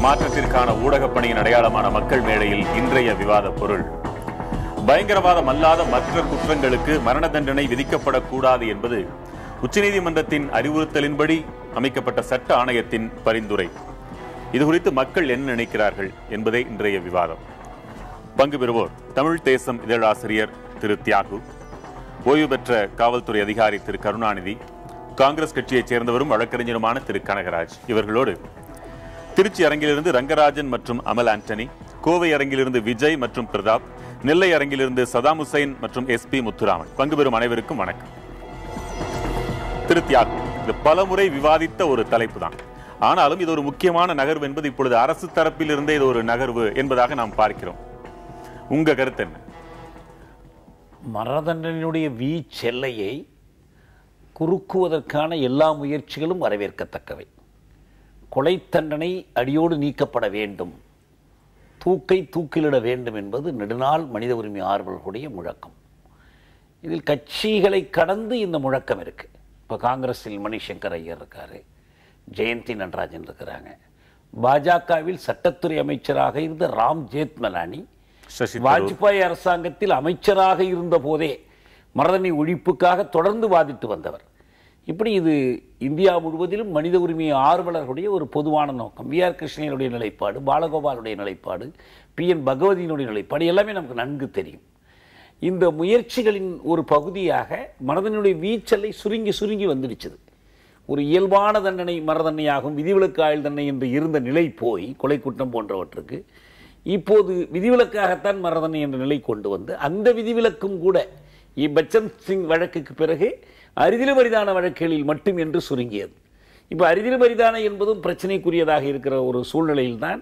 மாற்றத்திற்கான ஊடகப் பணியின் அடையாளமான மக்கள் மேடையில் இன்றைய விவாத பொருள், பயங்கரவாதம் அல்லாத மற்ற குற்றங்களுக்கு மரண தண்டனை விதிக்கப்படக்கூடாது என்பது உச்சநீதிமன்றத்தின் அறிவுறுத்தலின்படி அமைக்கப்பட்ட சட்ட ஆணையத்தின் பரிந்துரை. இதுகுறித்து மக்கள் என்ன நினைக்கிறார்கள் என்பதே இன்றைய விவாதம். பங்கு பெறுவோர் தமிழ் தேசம் இதழாசிரியர் திரு தியாகு, ஓய்வு பெற்ற காவல்துறை அதிகாரி திரு கருணாநிதி, காங்கிரஸ் கட்சியைச் சேர்ந்தவரும் வழக்கறிஞருமான திரு கனகராஜ். இவர்களோடு திருச்சி அரங்கிலிருந்து ரங்கராஜன் மற்றும் அமல் ஆண்டனி, கோவை அரங்கிலிருந்து விஜய் மற்றும் பிரதாப், நெல்லை அரங்கிலிருந்து சதாம் ஹுசைன் மற்றும் SP முத்துராமன். பங்கு பெறும் அனைவருக்கும் வணக்கம். திரு தியாகு, இது பலமுறை விவாதித்த ஒரு தலைப்பு தான். ஆனாலும் இது ஒரு முக்கியமான நகர்வு என்பது இப்பொழுது அரசு தரப்பில் இருந்தே இது ஒரு நகர்வு என்பதாக நாம் பார்க்கிறோம். உங்க கருத்து என்ன? மரண தண்டனையுடைய வீச்செல்லையை குறுக்குவதற்கான எல்லா முயற்சிகளும் வரவேற்கத்தக்கவை. கொலை தண்டனை அடியோடு நீக்கப்பட வேண்டும், தூக்கிலிட வேண்டும் என்பது நெடுநாள் மனித உரிமை ஆர்வலர்களுடைய முழக்கம். இதில் கட்சிகளை கடந்து இந்த முழக்கம் இருக்கு. இப்போ காங்கிரஸில் மணிசங்கர் ஐயர் இருக்காரு, ஜெயந்தி நடராஜன் இருக்கிறாங்க. பாஜகவில் சட்டத்துறை அமைச்சராக இருந்த ராம் ஜேத்மலானி வாஜ்பாய் அரசாங்கத்தில் அமைச்சராக இருந்த போதே மரண ஒழிப்புக்காக தொடர்ந்து வாதிட்டு வந்தவர். இப்படி இது இந்தியா முழுவதிலும் மனித உரிமை ஆர்வலர்களுடைய ஒரு பொதுவான நோக்கம். VR கிருஷ்ணனுடைய நிலைப்பாடு, பாலகோபாலுடைய நிலைப்பாடு, PN பகவதியினுடைய நிலைப்பாடு எல்லாமே நமக்கு நன்கு தெரியும். இந்த முயற்சிகளின் ஒரு பகுதியாக மரணத்தினுடைய வீச்சலை சுருங்கி வந்துடுச்சது. ஒரு இயல்பான தண்டனை மரணதண்டனையாகும், விதிவிலக்கு ஆயுள் தண்டனை என்று இருந்த நிலை போய் கொலை குற்றம் போன்றவற்றுக்கு இப்போது விதிவிலக்காகத்தான் மரணதண்டனை என்ற நிலை கொண்டு வந்து அந்த விதிவிலக்கும் கூட பச்சன் சிங் வழக்குக்கு பிறகு அரிதிலும் அரிதான வழக்குகளில் மட்டும் என்று சுருங்கியது. இப்போ அரிதிலும் அரிதான என்பதும் பிரச்சனைக்குரியதாக இருக்கிற ஒரு சூழ்நிலையில்தான்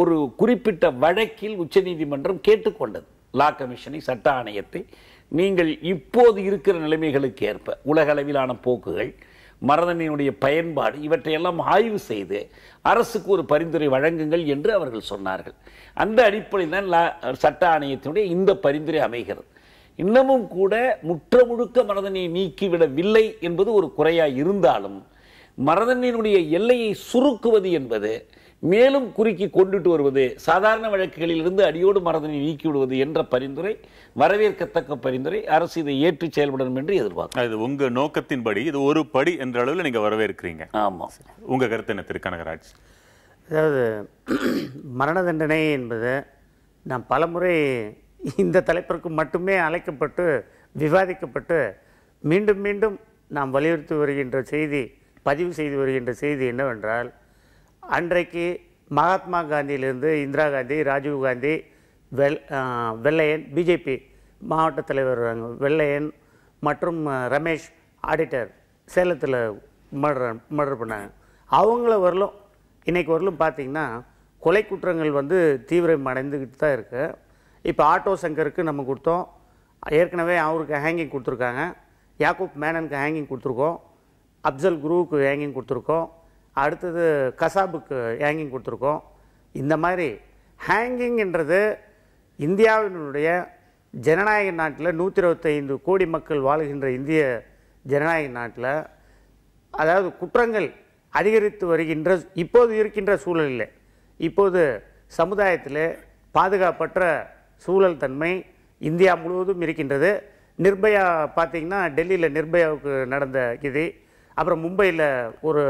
ஒரு குறிப்பிட்ட வழக்கில் உச்சநீதிமன்றம் கேட்டுக்கொண்டது லா கமிஷனை, சட்ட ஆணையத்தை, நீங்கள் இப்போது இருக்கிற நிலைமைகளுக்கு ஏற்ப உலக அளவிலான போக்குகள், மரணதண்டனையுடைய பயன்பாடு இவற்றையெல்லாம் ஆய்வு செய்து அரசுக்கு ஒரு பரிந்துரை வழங்குங்கள் என்று அவர்கள் சொன்னார்கள். அந்த அடிப்படையில் தான் சட்ட ஆணையத்தினுடைய இந்த பரிந்துரை அமைகிறது. இன்னமும் கூட முழுக்க மரணதண்டனையை நீக்கிவிடவில்லை என்பது ஒரு குறையாக இருந்தாலும் மரணதண்டனையினுடைய எல்லையை சுருக்குவது என்பது, மேலும் குறுக்கி கொண்டுட்டு வருவது, சாதாரண வழக்குகளில் இருந்து அடியோடு மரணதண்டனை நீக்கிவிடுவது என்ற பரிந்துரை வரவேற்கத்தக்க பரிந்துரை. அரசு இதை ஏற்று செயல்படும் என்று எதிர்பார்க்கும். இது உங்க நோக்கத்தின்படி இது ஒரு படி என்ற அளவில் நீங்க வரவேற்கிறீங்க. ஆமா. உங்க கருத்து என்ன திரு கனகராஜ்? அதாவது மரண தண்டனை என்பது நாம் பலமுறை இந்த தலைப்பிற்கு மட்டுமே அழைக்கப்பட்டு விவாதிக்கப்பட்டு மீண்டும் மீண்டும் நாம் வலியுறுத்தி வருகின்ற செய்தி, பதிவு செய்து வருகின்ற செய்தி என்னவென்றால், அன்றைக்கு மகாத்மா காந்தியிலிருந்து இந்திரா காந்தி, ராஜீவ் காந்தி, வெள்ளையன், பிஜேபி மாவட்ட தலைவர் வெள்ளையன் மற்றும் ரமேஷ் ஆடிட்டர் சேலத்தில் மர்டர் பண்ணாங்க. அவங்கள வரலும் இன்றைக்கு வரலும் பார்த்திங்கன்னா கொலை குற்றங்கள் தீவிரம் அடைந்துக்கிட்டு தான் இருக்குது. இப்போ ஆட்டோ சங்கருக்கு நம்ம கொடுத்தோம், ஏற்கனவே அவருக்கு ஹேங்கிங் கொடுத்துருக்காங்க, யாக்கூப் மேனனுக்கு ஹேங்கிங் கொடுத்துருக்கோம், அப்சல் குருவுக்கு ஹேங்கிங் கொடுத்துருக்கோம், அடுத்தது கசாபுக்கு ஹேங்கிங் கொடுத்துருக்கோம். இந்த மாதிரி ஹேங்கிங் என்றது இந்தியாவினுடைய ஜனநாயக நாட்டில் 125 கோடி மக்கள் வாழுகின்ற இந்திய ஜனநாயக நாட்டில், அதாவது குற்றங்கள் அதிகரித்து வருகின்ற இப்போது இருக்கின்ற சூழலில், இப்போது சமுதாயத்தில் பாதுகாப்பற்ற சூழல் தன்மை இந்தியா முழுவதும் இருக்கின்றது. நிர்பயா பார்த்திங்கன்னா டெல்லியில் நிர்பயாவுக்கு நடந்த இது, அப்புறம் மும்பையில் ஒரு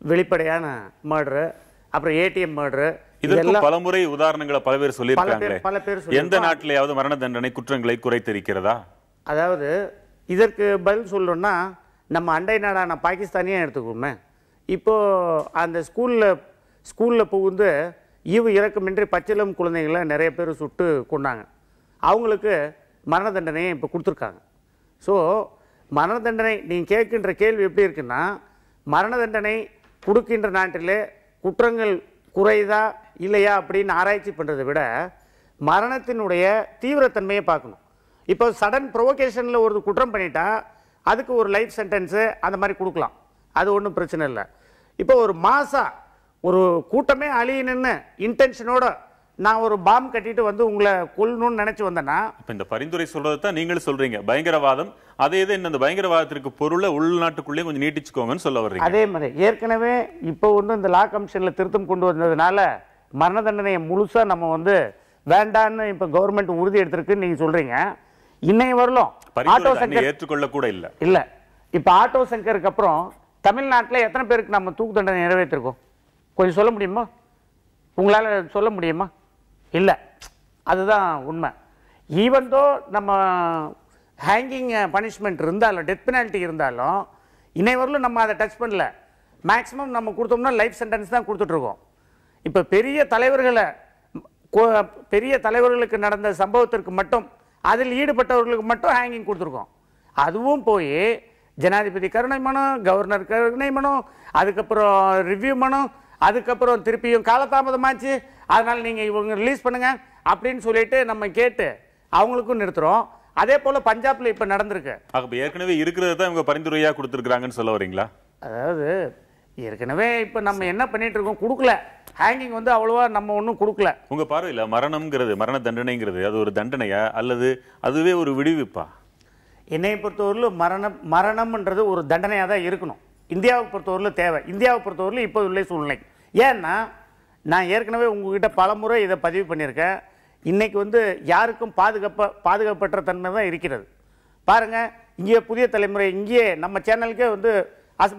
வெளிப்படையான மர்டரு, அப்புறம் ATM மர்டரு, இதற்கு பலமுறை உதாரணங்களை பல பேர் சொல்லியிருக்காங்க. பல பேர் எந்த நாட்டிலேயாவது மரண தண்டனை குற்றங்களை குறைத்திருக்கிறதா? அதாவது இதற்கு பதில் சொல்லணும்னா நம்ம அண்டை நாடான பாகிஸ்தானியே எடுத்துக்கோமே. இப்போது அந்த ஸ்கூலில் புகுந்து ஈவு இறக்கமின்றி பச்சிளம் குழந்தைகளை நிறைய பேர் சுட்டு கொண்டாங்க. அவங்களுக்கு மரண தண்டனையை இப்போ கொடுத்துருக்காங்க. ஸோ மரண தண்டனை நீங்கள் கேட்கின்ற கேள்வி எப்படி இருக்குன்னா, மரண தண்டனை கொடுக்கின்ற நாட்டிலே குற்றங்கள் குறைதா இல்லையா அப்படின்னு ஆராய்ச்சி பண்ணுறதை விட மரணத்தினுடைய தீவிரத்தன்மையை பார்க்கணும். இப்போ சடன் ப்ரொவோகேஷனில் ஒரு குற்றம் பண்ணிட்டா அதுக்கு ஒரு லைஃப் சென்டென்ஸு அந்த மாதிரி கொடுக்கலாம், அது ஒன்றும் பிரச்சனை இல்லை. இப்போ ஒரு மாதம் ஒரு கூட்டமே அழியணுன்னு இன்டென்ஷனோட நான் ஒரு பாம் கட்டிட்டு வந்து உங்களை கொல்லணும்னு நினைச்சு வந்தேன்னா இப்ப இந்த பரிந்துரை சொல்றதை தான் நீங்களும் சொல்றீங்க. பயங்கரவாதம் அதே இது இந்த பயங்கரவாதத்திற்கு பொருளை உள்நாட்டுக்குள்ளே கொஞ்சம் நீட்டிச்சுக்கோங்கன்னு சொல்ல வர்றீங்க. அதே மாதிரி ஏற்கனவே இப்போ வந்து இந்த லா கமிஷன்ல திருத்தம் கொண்டு வந்ததுனால மரண தண்டனையை முழுசா நம்ம வந்து வேண்டான்னு இப்ப கவர்மெண்ட் உறுதி எடுத்திருக்குன்னு நீங்க சொல்றீங்க. இன்னைய வரலும் ஆட்டோ சங்கர் ஏற்றுக்கொள்ள கூட இல்ல. இப்ப ஆட்டோ சங்கருக்கு அப்புறம் தமிழ்நாட்டில் எத்தனை பேருக்கு நம்ம தூக்கு தண்டனை நிறைவேற்றிருக்கோம்? கொஞ்சம் சொல்ல முடியுமா? உங்களால சொல்ல முடியுமா? இல்ல, அதுதான் உண்மை. ஈவன் தோ நம்ம ஹேங்கிங் பனிஷ்மெண்ட் இருந்தாலும், டெத் பெனால்ட்டி இருந்தாலும் இன்னைய வரலும் நம்ம அதை டச் பண்ணல. மேக்ஸிமம் நம்ம கொடுத்தோம்னா லைஃப் சென்டென்ஸ் தான் கொடுத்துட்ருக்கோம். இப்போ பெரிய தலைவர்களுக்கு நடந்த சம்பவத்திற்கு மட்டும், அதில் ஈடுபட்டவர்களுக்கு மட்டும் ஹேங்கிங் கொடுத்துருக்கோம். அதுவும் போய் ஜனாதிபதி கருணை மனு, கவர்னர் கருணை மனு, அதுக்கப்புறம் ரிவ்யூ மனு, அதுக்கப்புறம் திருப்பியும் காலதாமதமாச்சு, அதனால் நீங்கள் இவங்க ரிலீஸ் பண்ணுங்க அப்படின்னு சொல்லிட்டு நம்ம கேட்டு அவங்களுக்கும் நிறுத்துறோம். அதே போல பஞ்சாப்ல இப்ப நடந்திருக்கு. ஏற்கனவே இருக்கிறத தான் இவங்க பரிந்துரையா கொடுத்துருக்காங்கன்னு சொல்ல வரீங்களா? அதாவது ஏற்கனவே இப்ப நம்ம என்ன பண்ணிட்டு இருக்கோம், கொடுக்கல. ஹேங்கிங் வந்து அவ்வளவா நம்ம ஒன்றும் கொடுக்கல. உங்க பார்வையில மரணம்ங்கிறது, மரண தண்டனைங்கிறது அது ஒரு தண்டனையா அல்லது அதுவே ஒரு விடுவிப்பா? என்னையை பொறுத்தவரையிலும் மரணம்ன்றது ஒரு தண்டனையாக தான் இருக்கணும். இந்தியாவை பொறுத்தவரையிலும் தேவை. இந்தியாவை பொறுத்தவரையிலும் இப்போ உள்ள சூழ்நிலை. ஏன்னா நான் ஏற்கனவே உங்ககிட்ட பலமுறை இதை பதிவு பண்ணியிருக்கேன். இன்னைக்கு வந்து யாருக்கும் பாதுகாப்பற்ற தன்மை தான் இருக்கிறது. பாருங்க, இங்கே புதிய தலைமுறை இங்கேயே நம்ம சேனலுக்கே வந்து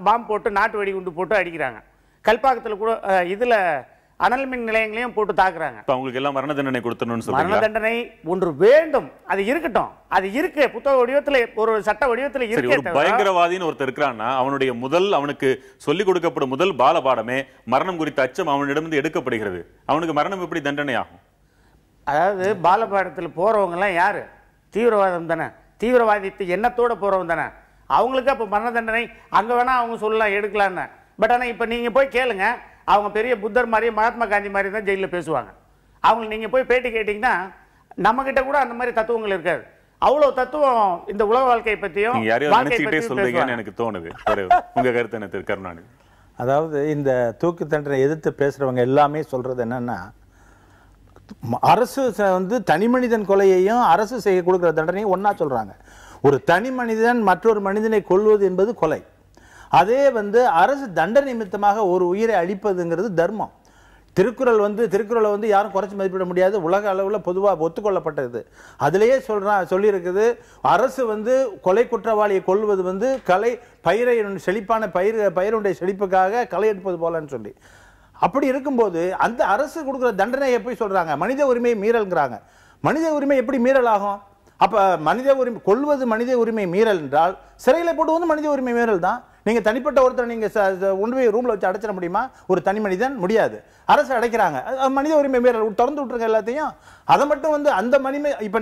பாம்பு போட்டு நாட்டு வெடிகுண்டு போட்டு அடிக்கிறாங்க. கல்பாக்கத்தில் கூட இதுல அனல் மின் நிலையங்களையும் போட்டு தாக்குறாங்க. அவங்களுக்கு எல்லாம் மரண தண்டனை கொடுத்தணும்னு சொல்றீங்க. மரண தண்டனை ஒன்று வேண்டும், அது இருக்கட்டும். அது இருக்கு, புத்தக வடிவத்தில், ஒரு சட்ட வடிவத்தில் இருக்கு. பயங்கரவாதின்னு ஒருத்தர் இருக்கிறான்னா அவனுக்கு சொல்லிக் கொடுக்கப்படும் முதல் பால பாடமே மரணம் குறித்த அச்சம் அவனிடமிருந்து எடுக்கப்படுகிறது. அவனுக்கு மரணம் எப்படி தண்டனை ஆகும்? அதாவது பாலபாடத்தில் போறவங்க எல்லாம் யாரு? தீவிரவாதம் தானே. தீவிரவாதித்து எண்ணத்தோட போறவங்க தானே. அவங்களுக்கு அப்ப மரண தண்டனை அங்க வேணா அவங்க சொல்லலாம், எடுக்கலான்னு. பட் ஆனா இப்ப நீங்க போய் கேளுங்க, அவங்க பெரிய புத்தர் மாதிரி, மகாத்மா காந்தி மாதிரி தான் ஜெயிலில் பேசுவாங்க. அவங்க நீங்க போய் பேட்டி கேட்டீங்கன்னா நம்ம கிட்ட கூட அந்த மாதிரி தத்துவங்கள் இருக்காது. அவ்வளவு தத்துவம் இந்த உலக வாழ்க்கையை பத்தியும் சொல்றீங்கன்னு எனக்கு தோணுது. உங்க கருத்து என்ன கருணாநிதி? அதாவது இந்த தூக்கு தண்டனை எதிர்த்து பேசுறவங்க எல்லாமே சொல்றது என்னன்னா, அரசு வந்து தனி மனிதன் கொலையையும் அரசு செய்ய கொடுக்கிற தண்டனையும் ஒன்னா சொல்றாங்க. ஒரு தனி மனிதன் மற்றொரு மனிதனை கொல்வது என்பது கொலை. அதே வந்து அரசு தண்டனை நிமித்தமாக ஒரு உயிரை அழிப்பதுங்கிறது தர்மம். திருக்குறளை வந்து யாரும் குறைச்சி மதிப்பிட முடியாது, உலக அளவில் பொதுவாக ஒத்துக்கொள்ளப்பட்டது. அதிலேயே சொல்லியிருக்குது, அரசு வந்து கொலை குற்றவாளியை கொள்வது வந்து செழிப்பான பயிருடைய செழிப்புக்காக களை எடுப்பது போலன்னு சொல்லி. அப்படி இருக்கும்போது அந்த அரசு கொடுக்குற தண்டனையை போய் சொல்றாங்க மனித உரிமை மீறல்ங்கிறாங்க. மனித உரிமை எப்படி மீறல் ஆகும்? அப்ப மனித உரிமை கொள்வது மனித உரிமை மீறல் என்றால் சிறையில் போடுவது மனித உரிமை மீறல் தான். நீங்க தனிப்பட்ட ஒருத்தர் நீங்க ஒன்று போய் ரூம்ல வச்சு அடைச்சிட முடியுமா? ஒரு தனி மனிதன் முடியாது. அரசு அடைக்கிறாங்க, மனித உரிமை மீறல். திறந்து விட்டுருங்க எல்லாத்தையும். அதை மட்டும் வந்து அந்த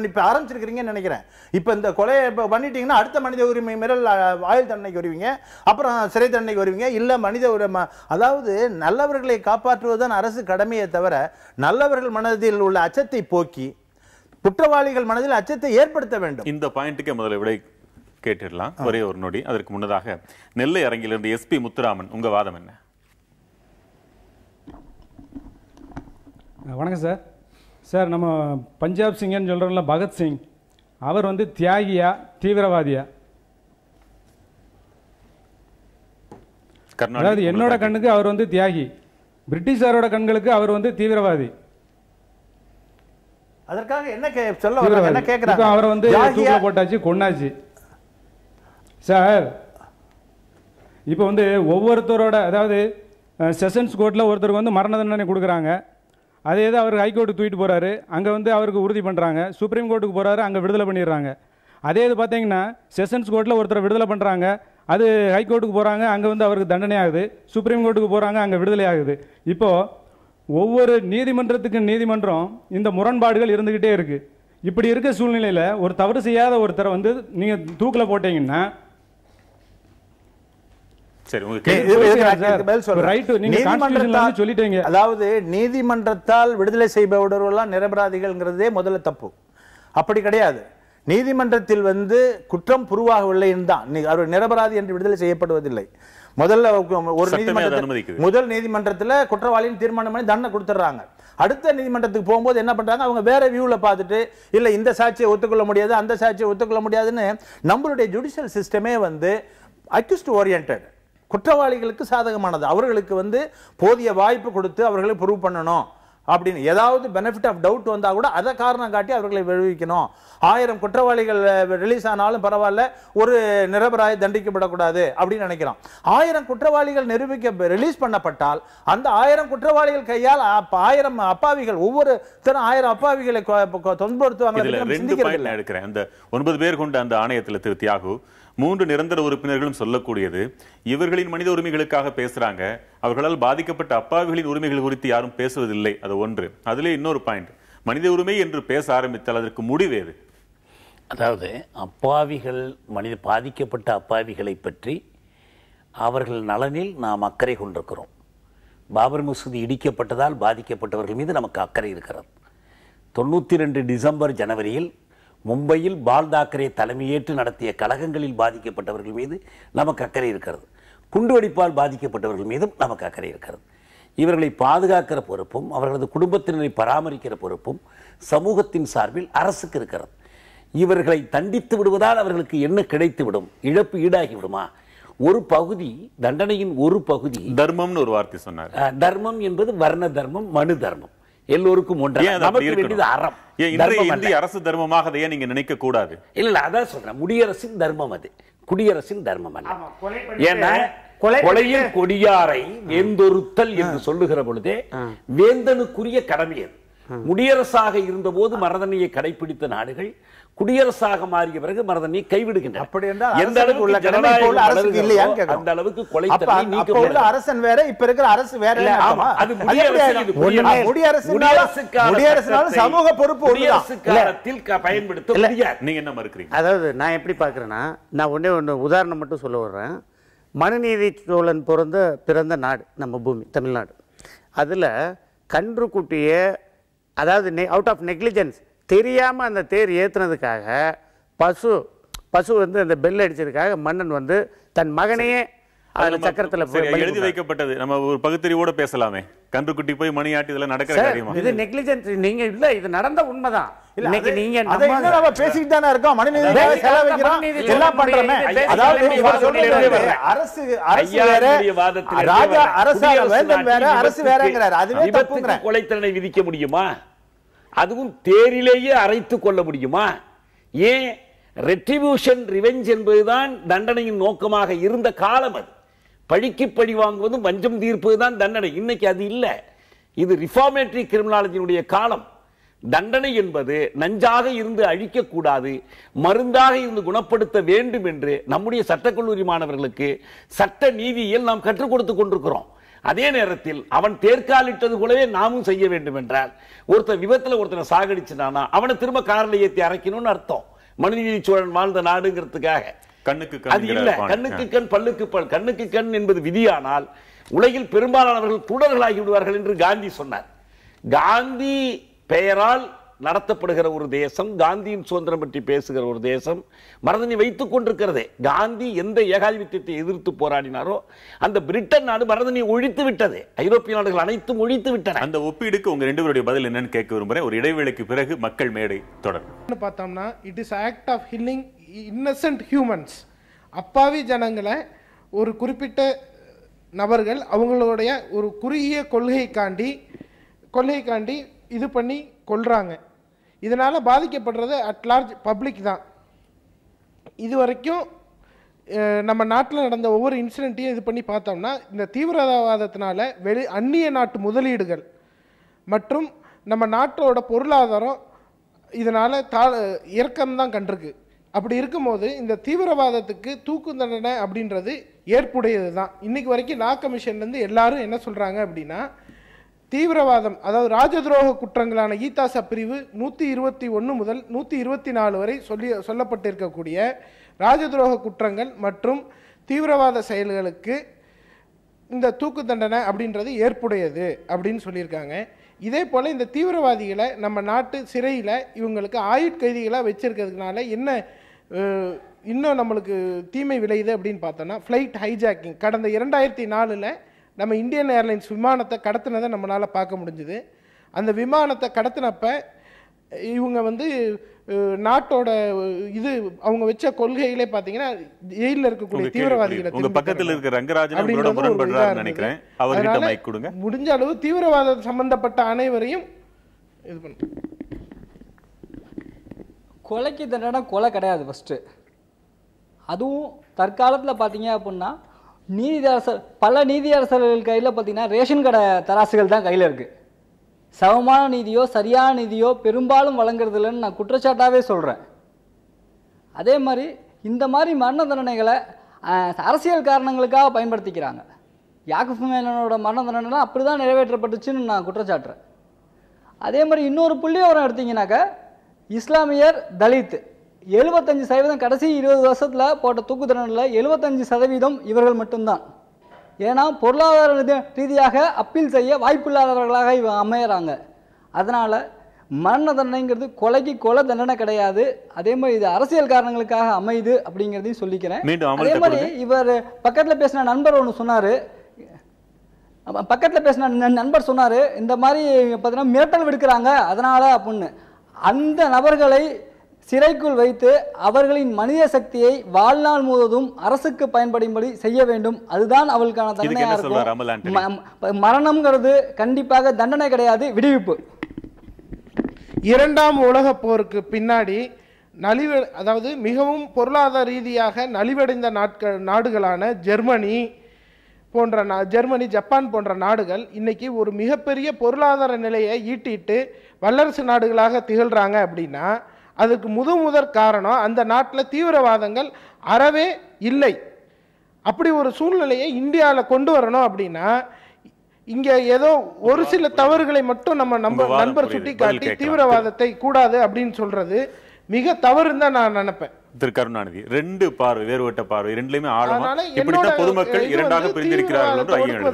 இப்ப ஆரம்பிச்சிருக்கிறீங்கன்னு நினைக்கிறேன். இப்ப இந்த கொலையை பண்ணிட்டீங்கன்னா அடுத்த மனித உரிமை மீறல் ஆயுள் தண்டனைக்கு வருவீங்க, அப்புறம் சிறை தண்டனைக்கு வருவீங்க. இல்ல மனித உரிமை, அதாவது நல்லவர்களை காப்பாற்றுவதுதான் அரசு கடமையை தவிர நல்லவர்கள் மனதில் உள்ள அச்சத்தை போக்கி குற்றவாளிகள் மனதில் அச்சத்தை ஏற்படுத்த வேண்டும். இந்த பாயிண்ட்டுக்கே முதல்ல விடை கேட்டுடலாம். ஒரே ஒரு நொடி. அதற்கு முன்னதாக நெல்லை அரங்கிலிருந்து எஸ்பி முத்துராமன், உங்க வாதம் என்ன? வணக்கம் சார். சார், நம்ம பஞ்சாப் சிங்னு சொல்கிறோம்ல, பகத்சிங், அவர் வந்து தியாகியா தீவிரவாதியா? அதாவது என்னோட கண்ணுக்கு அவர் வந்து தியாகி, பிரிட்டிஷாரோட கண்களுக்கு அவர் வந்து தீவிரவாதி. அதற்காக என்ன சொல்ல என்ன கேக்குறாங்க? அவரை வந்து தூக்கில போட்டாச்சு, கொன்னாச்சு சார். இப்போ வந்து ஒவ்வொருத்தரோட, அதாவது செஷன்ஸ் கோர்ட்டில் ஒருத்தருக்கு வந்து மரண தண்டனை கொடுக்குறாங்க. அதே இது அவர் ஹைகோர்ட்டுக்கு தூக்கிட்டு போகிறாரு, அங்கே வந்து அவருக்கு உறுதி பண்ணுறாங்க. சுப்ரீம் கோர்ட்டுக்கு போகிறாரு, அங்கே விடுதலை பண்ணிடுறாங்க. அதே இது பார்த்தீங்கன்னா செஷன்ஸ் கோர்ட்டில் ஒருத்தரை விடுதலை பண்ணுறாங்க, அது ஹைகோர்ட்டுக்கு போகிறாங்க, அங்கே வந்து அவருக்கு தண்டனை ஆகுது. சுப்ரீம் கோர்ட்டுக்கு போகிறாங்க, அங்கே விடுதலை ஆகுது. இப்போது ஒவ்வொரு நீதிமன்றம் இந்த முரண்பாடுகள் இருந்துக்கிட்டே இருக்குது. இப்படி இருக்க சூழ்நிலையில் ஒரு தவறு செய்யாத ஒருத்தரை வந்து நீங்கள் தூக்கில் போட்டீங்கன்னா, அதாவது நீதிமன்றத்தால் விடுதலை செய்பவர்களெல்லாம் நிரபராதிகள்ங்கிறதே முதல்ல தப்பு. அப்படி கிடையாது. நீதிமன்றத்தில் வந்து குற்றம் புருவாகவில்லை என்றான் அவர் நிரபராதி என்று விடுதலை செய்யப்படுவதில்லை. முதல்ல ஒரு முதல் நீதிமன்றத்தில் குற்றவாளின்னு தீர்மானம் பண்ணி தண்டனை கொடுத்துட்றாங்க. அடுத்த நீதிமன்றத்துக்கு போகும்போது என்ன பண்றாங்க, அவங்க வேற வியூவில் பார்த்துட்டு இல்லை இந்த சாட்சியை ஒத்துக்கொள்ள முடியாது அந்த சாட்சியை ஒத்துக்கொள்ள முடியாதுன்னு நம்மளுடைய ஜுடிஷியல் சிஸ்டமே வந்து அக்யூஸ்ட் ஓரியன்டட், குற்றவாளிகளுக்கு சாதகமானது. அவர்களுக்கு போதிய வாய்ப்பு கொடுத்து அவர்களை ப்ரூவ் பண்ணணும் அப்படின்னு ஏதாவது பெனிஃபிட் ஆஃப் டவுட் வந்தா கூட அதை காரணம் காட்டி அவர்களை விடுவிக்கணும். 1000 குற்றவாளிகள் ரிலீஸ் ஆனாலும் பரவாயில்ல, ஒரு நிரபராய் தண்டிக்கப்படக்கூடாது அப்படின்னு நினைக்கிறோம். 1000 குற்றவாளிகள் ரிலீஸ் பண்ணப்பட்டால் அந்த 1000 குற்றவாளிகள் கையால் 1000 அப்பாவிகள், ஒவ்வொருத்தரும் 1000 அப்பாவிகளை துன்புறுத்துவாங்க. எடுக்கிறேன் அந்த 9 பேர் கொண்ட அந்த ஆணையத்தில் திரு தியாகு 3 நிரந்தர உறுப்பினர்களும் சொல்லக்கூடியது இவர்களின் மனித உரிமைகளுக்காக பேசுறாங்க, அவர்களால் பாதிக்கப்பட்ட அப்பாவிகளின் உரிமைகள் குறித்து யாரும் பேசுவதில்லை. அது ஒன்று. அதிலே இன்னொரு பாயிண்ட், மனித உரிமை என்று பேச ஆரம்பித்தால் அதற்கு முடிவேது. அதாவது அப்பாவிகள், பாதிக்கப்பட்ட அப்பாவிகளை பற்றி அவர்கள் நலனில் நாம் அக்கறை கொண்டிருக்கிறோம். பாபர் மசூதி இடிக்கப்பட்டதால் பாதிக்கப்பட்டவர்கள் மீது நமக்கு அக்கறை இருக்கிறது. 92 டிசம்பர் ஜனவரியில் மும்பையில் பால் தாக்கரே தலைமையேற்று நடத்திய கலகங்களில் பாதிக்கப்பட்டவர்கள் மீது நமக்கு அக்கறை இருக்கிறது. குண்டுவெடிப்பால் பாதிக்கப்பட்டவர்கள் மீதும் நமக்கு அக்கறை இருக்கிறது. இவர்களை பாதுகாக்கிற பொறுப்பும் அவர்களது குடும்பத்தினரை பராமரிக்கிற பொறுப்பும் சமூகத்தின் சார்பில் அரசுக்கு இருக்கிறது. இவர்களை தண்டித்து விடுவதால் அவர்களுக்கு என்ன கிடைத்துவிடும், இழப்பு ஈடாகி விடுமா? ஒரு பகுதி, தண்டனையின் ஒரு பகுதி தர்மம்னு ஒரு வார்த்தை சொன்னார். தர்மம் என்பது வர்ண தர்மம், மனு தர்மம், எல்லோருக்கும் ஒன்றே. நமக்கு வேண்டியது அறம். இந்திய அரசு தர்மமாக அதை நீங்க நினைக்க கூடாது. இல்ல, அதான் சொல்றேன், முடியரசின் தர்மம் அது, குடியரசின் தர்மம் அல்ல. ஏன்னா கொலையில் கொடியாரை வேந்தொருத்தல் என்று சொல்லுகிற பொழுதே வேந்தனுக்குரிய கடமை அது. முடியரசாக இருந்த போது மரணதண்டனையை கடைபிடித்த நாடுகள் குடியரசாக மாறிய பிறகு மரணதண்டனையை கைவிடுகின்றன. எந்த அளவுக்கு இல்லையா அந்த அளவுக்கு கொலை தண்டனை நீக்கப்படும். அரசன் வேற, இப்ப இருக்கிற அரசு வேற. அது சமூக பொறுப்பு குடியரசுக்காலத்தில் பயன்படுத்த முடியாது. நீங்க என்ன மறுக்கிறீங்க? அதாவது நான் எப்படி பார்க்குறேன்னா, நான் ஒன்று உதாரணம் மட்டும் சொல்ல வர்றேன். மனுநீதி சோழன் பிறந்த நாடு நம்ம பூமி தமிழ்நாடு. அதில் கன்றுக்குட்டியை, அதாவது அவுட் ஆஃப் நெக்லிஜென்ஸ், தெரியாமல் அந்த தேர் ஏற்றுனதுக்காக பசு அந்த பெல் அடிச்சதுக்காக மன்னன் தன் மகனையே சக்கரத்தில் எழுதி வைக்கப்பட்டது. நம்ம ஒரு பகுத்தறிவோட பேசலாமே, கன்றுக்குட்டி போய் மணியாட்டி இதெல்லாம் நடக்கிற காரியமா? இது நெக்லிஜென்ஸ். நீங்க இல்ல, இது நடந்த உண்மைதான். இன்னைக்கு நீங்க பேசிட்டு தானே இருக்கோம், மனுநீதிக்காக செலவழிக்கிறோம், எல்லாம் பண்றோமே. அதாவது அரசு அரசு வேறங்கிறாரு, அதுவே தப்புங்கற. கொலை தண்டனை விதிக்க முடியுமா? அதுவும் தேரிலேயே அரைத்து கொள்ள முடியுமா? ஏன் ரெட்ரிபியூஷன், ரிவெஞ்ச் என்பதுதான் தண்டனையின் நோக்கமாக இருந்த காலம் அது. பழிக்கு பழி வாங்குவதும் வஞ்சம் தீர்ப்பதுதான் தண்டனை. இன்னைக்கு அது இல்லை. இது ரிஃபார்மேட்டரி கிரிமினாலஜியினுடைய காலம். தண்டனை என்பது நஞ்சாக இருந்து அழிக்கக்கூடாது, மருந்தாக இருந்து குணப்படுத்த வேண்டும் என்று நம்முடைய சட்டக்கல்லூரி மாணவர்களுக்கு சட்ட நீதியில் நாம் கற்றுக் கொடுத்து கொண்டிருக்கிறோம். அதே நேரத்தில் அவன் தேர்காலிட்டது போலவே நாமும் செய்ய வேண்டும் என்றால், ஒருத்தர் விபத்தில் ஒருத்தனை சாகடிச்சுட்டானா அவனை திரும்ப காரில் ஏற்றி அரைக்கணும்னு அர்த்தம். மனுநீதி சோழன் வாழ்ந்த நாடுங்கிறதுக்காக அது இல்ல. கண்ணுக்கு கண் பல்லுக்கு பல். கண்ணுக்கு கண் என்பது விதியானால் உலகில் பெரும்பாலானவர்கள் குருடர்களாகி விடுவார்கள் என்று காந்தி சொன்னார். காந்தி பெயரால் நடத்தப்படுகிற ஒரு தேசம், காந்தியின் சுதந்திரம் பற்றி பேசுகிற ஒரு தேசம் மரணதண்டனை வைத்துக் கொண்டிருக்கிறதே. காந்தி எந்த ஏகாதிபத்தியத்தை எதிர்த்து போராடினாரோ அந்த பிரிட்டன் நாடு மரணதண்டனை ஒழித்து விட்டது. ஐரோப்பிய நாடுகள் அனைத்தும் ஒழித்து விட்டன. அந்த ஒப்பீடுக்கு உங்க ரெண்டு பேருடைய பதில் என்னன்னு கேட்க விரும்புறேன். ஒரு இடைவேளைக்கு பிறகு மக்கள் மேடை தொடரும். பார்த்தோம்னா it is act of killing innocent humans. அப்பாவி ஜனங்களை ஒரு குறிப்பிட்ட நபர்கள் அவங்களுடைய ஒரு குறுகிய கொள்கைக்காண்டி இது பண்ணி கொள்றாங்க. இதனால பாதிக்கப்படுறது அட் லார்ஜ் பப்ளிக் தான். இது வரைக்கும் நம்ம நாட்டில் நடந்த ஒவ்வொரு இன்சிடென்ட்டையும் இது பண்ணி பார்த்தோம்னா, இந்த தீவிரவாதத்தினால அந்நிய நாட்டு முதலீடுகள் மற்றும் நம்ம நாட்டோட பொருளாதாரம் இதனால் இறக்கம்தான் கண்டிருக்கு. அப்படி இருக்கும்போது இந்த தீவிரவாதத்துக்கு தூக்கு தண்டனை அப்படின்றது ஏற்புடையது தான். இன்றைக்கு வரைக்கும் லா கமிஷன்லேருந்து எல்லாரும் என்ன சொல்கிறாங்க அப்படின்னா, தீவிரவாதம், அதாவது ராஜதுரோக குற்றங்களான ஈதாசா பிரிவு 121 முதல் 124 வரை சொல்லப்பட்டிருக்கக்கூடிய ராஜதுரோக குற்றங்கள் மற்றும் தீவிரவாத செயல்களுக்கு இந்த தூக்கு தண்டனை அப்படின்றது ஏற்புடையது அப்படின்னு சொல்லியிருக்காங்க. இதே போல் இந்த தீவிரவாதிகளை நம்ம நாட்டு சிறையில் இவங்களுக்கு ஆயுட்கைதிகளாக வச்சிருக்கிறதுனால என்ன இன்னும் நம்மளுக்கு தீமை விளையுது அப்படின்னு பார்த்தோன்னா ஃப்ளைட் ஹைஜாக்கிங். கடந்த 2004 நம்ம இந்தியன் ஏர்லைன்ஸ் விமானத்தை கடத்தினதை நம்மளால் பார்க்க முடிஞ்சுது. அந்த விமானத்தை கடத்தினப்ப இவங்க வந்து நாட்டோட இது அவங்க வச்ச கொள்கைகளே பார்த்தீங்கன்னா ஜெயிலில் இருக்கக்கூடிய தீவிரவாதிகளை உங்க பக்கத்தில் இருக்கிற ரங்கராஜன் உங்களோட முரண்படுறாருன்னு நினைக்கிறேன். அவர்கிட்ட மைக் கொடுங்க. முடிஞ்ச அளவு தீவிரவாதம் சம்பந்தப்பட்ட அனைவரையும் இது பண்ணு. கொலைக்கு தண்டனை கொலை கிடையாது ஃபஸ்ட்டு. அதுவும் தற்காலத்தில் பார்த்தீங்க அப்படின்னா நீதியரசர் பல நீதியரசர்கள் கையில் பார்த்தீங்கன்னா ரேஷன் கடை தராசுகள் தான் கையில் இருக்குது. சமமான நீதியோ சரியான நீதியோ பெரும்பாலும் வழங்குறதில்லன்னு நான் குற்றச்சாட்டாகவே சொல்கிறேன். அதே மாதிரி இந்த மாதிரி மரண தண்டனைகளை அரசியல் காரணங்களுக்காக பயன்படுத்திக்கிறாங்க. யாக்கூப் மேனனோட மரண தண்டனைலாம் அப்படி தான் நிறைவேற்றப்பட்டுச்சுன்னு நான் குற்றச்சாட்டுறேன். அதே மாதிரி இன்னொரு புள்ளிவிவரம் எடுத்தீங்கன்னாக்க இஸ்லாமியர் தலித் 75% கடைசி 20 வருஷத்தில் போட்ட தூக்கு தண்டனையில் 75% இவர்கள் மட்டும்தான். ஏன்னா பொருளாதார ரீதியாக அப்பீல் செய்ய வாய்ப்பில்லாதவர்களாக இவங்க அமையறாங்க. அதனால் மரண தண்டனைங்கிறது கொலைக்கு கொலை தண்டனை கிடையாது. அதே மாதிரி இது அரசியல் காரணங்களுக்காக அமையுது அப்படிங்கிறதையும் சொல்லிக்கிறேன். அதே மாதிரி இவர் பக்கத்தில் பேசின நண்பர் ஒன்று சொன்னார். நண்பர் சொன்னார் இந்த மாதிரி பார்த்தீங்கன்னா மிரட்டல் விடுக்கிறாங்க அதனால் அப்படின்னு. அந்த நபர்களை சிறைக்குள் வைத்து அவர்களின் மனித சக்தியை வாழ்நாள் முழுவதும் அரசுக்கு பயன்படும்படி செய்ய வேண்டும். அதுதான் அவளுக்கான தண்டனையாக இருக்கும். மரணம்ங்கிறது கண்டிப்பாக தண்டனை கிடையாது, விடுவிப்பு. இரண்டாம் உலகப் போருக்கு பின்னாடி அதாவது மிகவும் பொருளாதார ரீதியாக நலிவடைந்த நாடுகளான ஜெர்மனி, ஜப்பான் போன்ற நாடுகள் இன்னைக்கு ஒரு மிகப்பெரிய பொருளாதார நிலையை ஈட்டிட்டு வல்லரசு நாடுகளாக திகழ்றாங்க. அப்படின்னா அதுக்கு முதற் காரணம் அந்த நாட்டில் தீவிரவாதங்கள் அறவே இல்லை. அப்படி ஒரு சூழ்நிலையை இந்தியாவில் கொண்டு வரணும் அப்படின்னா இங்க ஏதோ ஒரு சில தவறுகளை மட்டும் நம்ம நண்பர் சுட்டி காட்டி தீவிரவாதத்தை கூடாது அப்படின்னு சொல்றது மிக தவறுன்னு தான் நான் நினைப்பேன். திரு கருணாநிதி, ரெண்டு பார்வை, வேறுபட்ட பார்வை, ரெண்டுலயுமே ஆழமா இப்படித்தான் பொதுமக்கள் இரண்டாக பிரிந்திருக்கிறார்கள் என்று ஐயம்.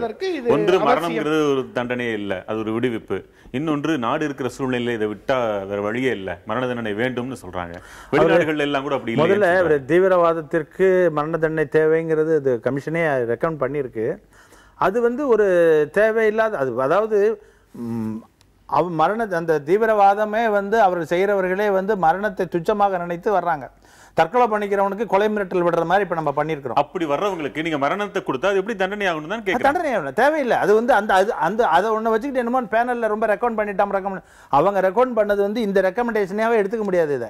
ஒன்று மரணம்ங்கிறது ஒரு தண்டனையே இல்லை, அது ஒரு விடுவிப்பு. இன்னொன்று நாடு இருக்கிற சூழ்நிலையில இதை விட்டா வேற வழியே இல்லை, மரண தண்டனை வேண்டும்னு சொல்றாங்க. வெளிநாடுகள் எல்லாம் கூட அப்படி இல்லை. முதல்ல தீவிரவாதத்திற்கு மரண தண்டனை தேவைங்கிறது இது கமிஷனே ரெக்கமெண்ட் பண்ணியிருக்கு. அது வந்து ஒரு தேவையில்லாத அது, அதாவது அந்த தீவிரவாதமே வந்து அவர் செய்கிறவர்களே வந்து மரணத்தை துச்சமாக நினைத்து வர்றாங்க. தற்கொலை பண்ணிக்கிறவனுக்கு கொலை மிரட்டல் விடுற மாதிரி இப்ப நம்ம பண்ணிருக்கிறோம். அப்படி வர்றவங்களுக்கு நீங்க மரணத்தை கொடுத்தா அது எப்படி தண்டனை ஆகணும் தான் கேக்குறேன். தண்டனை ஆகணும் தேவையில்லை. அது வந்து அந்த அதை ஒண்ணு வச்சுக்கிட்டு என்னமோ பேனல்ல ரொம்ப ரெக்கமெண்ட் பண்ணிட்டான். அவங்க ரெக்கமெண்ட் பண்ணது வந்து இந்த ரெக்கமெண்டேஷனாவே எடுத்துக்க முடியாது. இதை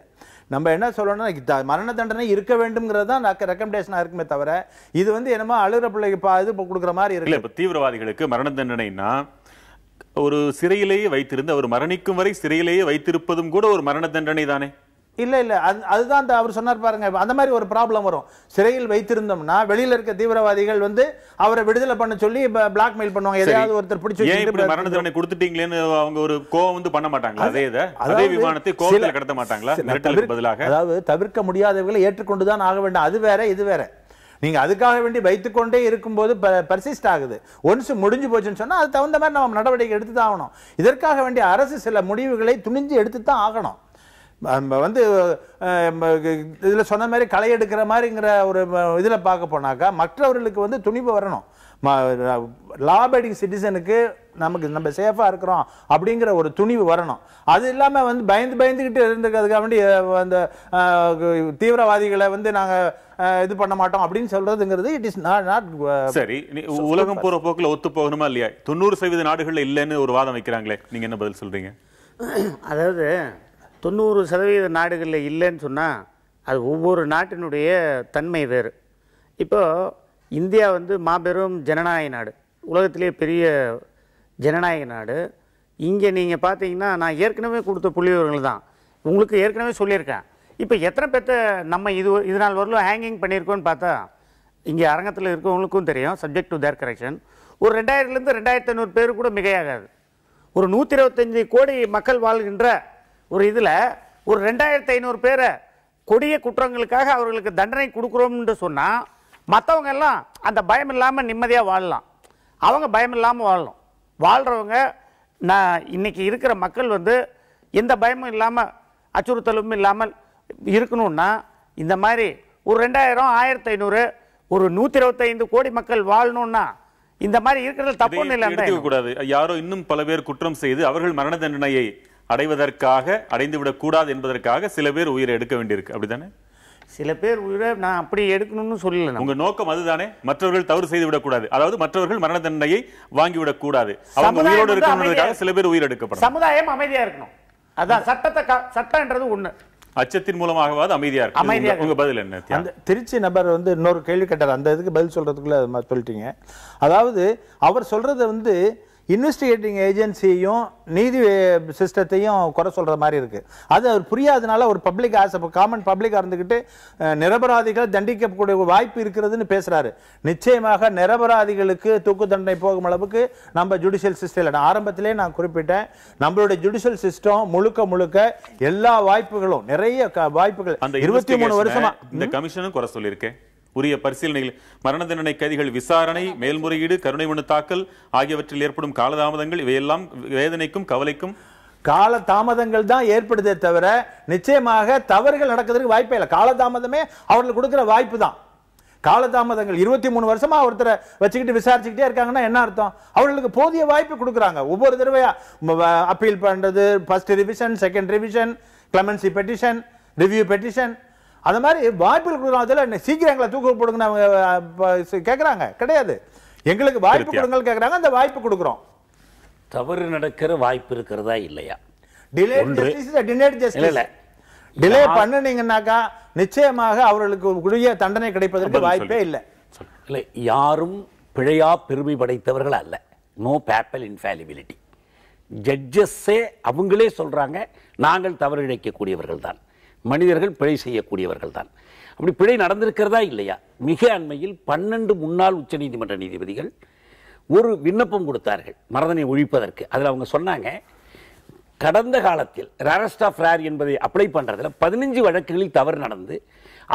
நம்ம என்ன சொல்லணும்னா மரண தண்டனை இருக்க வேண்டும்ங்கிறது தான் ரெக்கமெண்டேஷனா இருக்குமே தவிர இது வந்து என்னமோ அழுகிற பிள்ளைக்கு இது கொடுக்குற மாதிரி இருக்கு. இப்ப தீவிரவாதிகளுக்கு மரண தண்டனைனா ஒரு சிறையிலேயே வைத்திருந்து அவர் மரணிக்கும் வரை சிறையிலேயே வைத்திருப்பதும் கூட ஒரு மரண தண்டனை தானே? இல்ல இல்ல, அதுதான் அவர் சொன்னார் பாருங்க. அந்த மாதிரி ஒரு ப்ராப்ளம் வரும். சிறையில் வைத்திருந்தோம்னா வெளியில இருக்க தீவிரவாதிகள் வந்து அவரை விடுதலை பண்ண சொல்லி பிளாக்மெயில் பண்ணுவாங்க. எதையாவது ஒருத்தர் பிடிச்சு மரண தண்டனை கொடுத்துட்டீங்களேன்னு அவங்க ஒரு கோவம் வந்து பண்ண மாட்டாங்களா? அதே விமானத்தை கோவத்தில் கடத்த மாட்டாங்களா? பதிலாக அதாவது தவிர்க்க முடியாதவர்களை ஏற்றுக்கொண்டுதான் ஆக வேண்டும். அது வேற இது வேற. நீங்க அதுக்காக வேண்டி வைத்துக்கொண்டே இருக்கும்போது பர்சிஸ்ட் ஆகுது. ஒன்ஸ் முடிஞ்சு போச்சுன்னு சொன்னா அது தகுந்த மாதிரி நம்ம நடவடிக்கை எடுத்து தான் ஆகணும். இதற்காக வேண்டிய அரசு சில முடிவுகளை துணிஞ்சு எடுத்து தான் ஆகணும். வந்து இதில் சொன்ன மாதிரி களை எடுக்கிற மாதிரிங்கிற ஒரு இதில் பார்க்க போனாக்கா மற்றவர்களுக்கு வந்து துணிவு வரணும். லா அபைடிங் சிட்டிசனுக்கு நம்ம சேஃபாக இருக்கிறோம் அப்படிங்கிற ஒரு துணிவு வரணும். அது இல்லாமல் வந்து பயந்துக்கிட்டு இருந்துக்கிறதுக்காக வேண்டி அந்த தீவிரவாதிகளை வந்து நாங்கள் இது பண்ண மாட்டோம் அப்படின்னு சொல்றதுங்கிறது இட் இஸ் நாட். சரி, உலகம் போற போக்கில் ஒத்து போகணுமா இல்லையா? 90% நாடுகளில் இல்லைன்னு ஒரு வாதம் வைக்கிறாங்களே, நீங்க என்ன பதில் சொல்றீங்க? அதாவது 90% நாடுகளில் இல்லைன்னு சொன்னால் அது ஒவ்வொரு நாட்டினுடைய தன்மை வேறு. இப்போது இந்தியா வந்து மாபெரும் ஜனநாயக நாடு, உலகத்திலே பெரிய ஜனநாயக நாடு. இங்கே நீங்கள் பார்த்தீங்கன்னா நான் ஏற்கனவே கொடுத்த புள்ளிவிவரங்கள் தான் உங்களுக்கு ஏற்கனவே சொல்லியிருக்கேன். இப்போ எத்தனை பேர்த்த நம்ம இது நாள் வரலும் ஹேங்கிங் பண்ணியிருக்கோன்னு பார்த்தா இங்கே அரங்கத்தில் இருக்கவங்களுக்கும் தெரியும். Subject to their correction. ஒரு 2000லேருந்து 2500 பேர் கூட மிகையாகாது. ஒரு 125 கோடி மக்கள் வாழ்கின்ற ஒரு இதில் ஒரு 2500 பேரை கொடிய குற்றங்களுக்காக அவர்களுக்கு தண்டனை கொடுக்குறோம்னு சொன்னால் மற்றவங்க எல்லாம் அந்த பயம் இல்லாமல் நிம்மதியாக வாழலாம். அவங்க பயம் இல்லாமல் வாழணும். வாழ்கிறவங்க நான் இன்னைக்கு இருக்கிற மக்கள் வந்து எந்த பயமும் இல்லாமல் அச்சுறுத்தலும் இல்லாமல் இருக்கணும்னா இந்த மாதிரி ஒரு 2000 1500 ஒரு 125 கோடி மக்கள் வாழணும்னா இந்த மாதிரி இருக்கிறது தப்பு ஒண்ணு இல்லை. கூடாது. யாரோ இன்னும் பல பேர் குற்றம் செய்து அவர்கள் மரண தண்டனையை அடைவதற்காக அடைந்துவிடக் கூடாது என்பதற்காக சில பேர் உயிரை எடுக்க வேண்டியிருக்கு. அப்படித்தானே? சில பேர் உயிரை நான் அப்படி எடுக்கணும்னு சொல்லல. உங்க நோக்கம் அதுதானே, மற்றவர்கள் தவறு செய்து விடக்கூடாது, அதாவது மற்றவர்கள் மரண தண்டனையை வாங்கிவிடக் கூடாது, அவங்க உயிரோடு இருக்கணும்ன்றதுக்காக சில பேர் உயிர் எடுக்கப்படும். சமுதாயம் அமைதியா இருக்கணும், அதான் சட்டம்ன்றது ஒண்ணு. அச்சத்தின் மூலமாகவாது அமைதியா இருக்கு. உங்க பதில் என்ன? அந்த திருச்சி நபர் வந்து இன்னொரு கேள்வி கேட்டார், அந்த இதுக்கு பதில் சொல்றதுக்குள்ள சொல்லிட்டீங்க. அதாவது அவர் சொல்றது வந்து இன்வெஸ்டிகேட்டிங் ஏஜென்சியையும் நீதி சிஸ்டத்தையும் குறை சொல்ற மாதிரி இருக்கு. அது அவர் புரியாதனால ஒரு பப்ளிக் காமன் பப்ளிக்கா இருந்துகிட்டு நிரபராதிகள் தண்டிக்கக்கூடிய வாய்ப்பு இருக்கிறதுன்னு பேசுறாரு. நிச்சயமாக நிரபராதிகளுக்கு தூக்கு தண்டனை போகும் அளவுக்கு நம்ம ஜுடிஷியல் சிஸ்டம் இல்லை. ஆரம்பத்திலே நான் குறிப்பிட்டேன், நம்மளுடைய ஜுடிஷியல் சிஸ்டம் முழுக்க எல்லா வாய்ப்புகளும் நிறைய வாய்ப்புகள் 23 வருஷமா இந்த கமிஷனும் குறை சொல்லியிருக்கேன். உரிய பரிசீலனைகள், மரண தண்டனை கைதிகள் விசாரணை, மேல்முறையீடு, கருணை மனு தாக்கல் ஆகியவற்றில் ஏற்படும் காலதாமதங்கள் இவையெல்லாம் வேதனைக்கும் கவலைக்கும் கால தாமதங்கள் தான் ஏற்படுதே தவிர நிச்சயமாக தவறுகள் நடக்கிறதுக்கு வாய்ப்பே இல்லை. காலதாமதமே அவர்களுக்கு கொடுக்கிற வாய்ப்பு தான். காலதாமதங்கள் 23 வருஷமா ஒருத்தரை வச்சுக்கிட்டு விசாரிச்சுக்கிட்டே இருக்காங்கன்னா என்ன அர்த்தம்? அவர்களுக்கு போதிய வாய்ப்பு கொடுக்குறாங்க. ஒவ்வொரு தடவையா அப்பீல் பண்றது, first revision, second revision, clemency petition, review petition, அந்த மாதிரி வாய்ப்புகள் கொடுக்குறாங்க. சீக்கிரம் எங்களை தூக்கு போடுங்க கேட்கறாங்க கிடையாது, எங்களுக்கு வாய்ப்பு கொடுங்க கேட்கறாங்க, அந்த வாய்ப்பு கொடுக்குறோம். தவறு நடக்கிற வாய்ப்பு இருக்கிறதா இல்லையா? டிலே பண்ணுனீங்கன்னாக்கா நிச்சயமாக அவர்களுக்கு உரிய தண்டனை கிடைப்பதற்கு வாய்ப்பே இல்லை. இல்லை, யாரும் பிழையா பெருமை படைத்தவர்கள் அல்ல. No papal infallibility. ஜட்ஜஸே அவங்களே சொல்றாங்க, நாங்கள் தவறு இழைக்கக்கூடியவர்கள் தான், மனிதர்கள் பிழை செய்யக்கூடியவர்கள் தான். அப்படி பிழை நடந்திருக்கிறதா இல்லையா? மிக அண்மையில் 12 முன்னாள் உச்சநீதிமன்ற நீதிபதிகள் ஒரு விண்ணப்பம் கொடுத்தார்கள் மரணதண்டனை ஒழிப்பதற்கு. அதில் அவங்க சொன்னாங்க, கடந்த காலத்தில் ரேரஸ்ட் ஆஃப் ரேர் என்பதை அப்ளை பண்றதுல 15 வழக்குகளில் தவறு நடந்து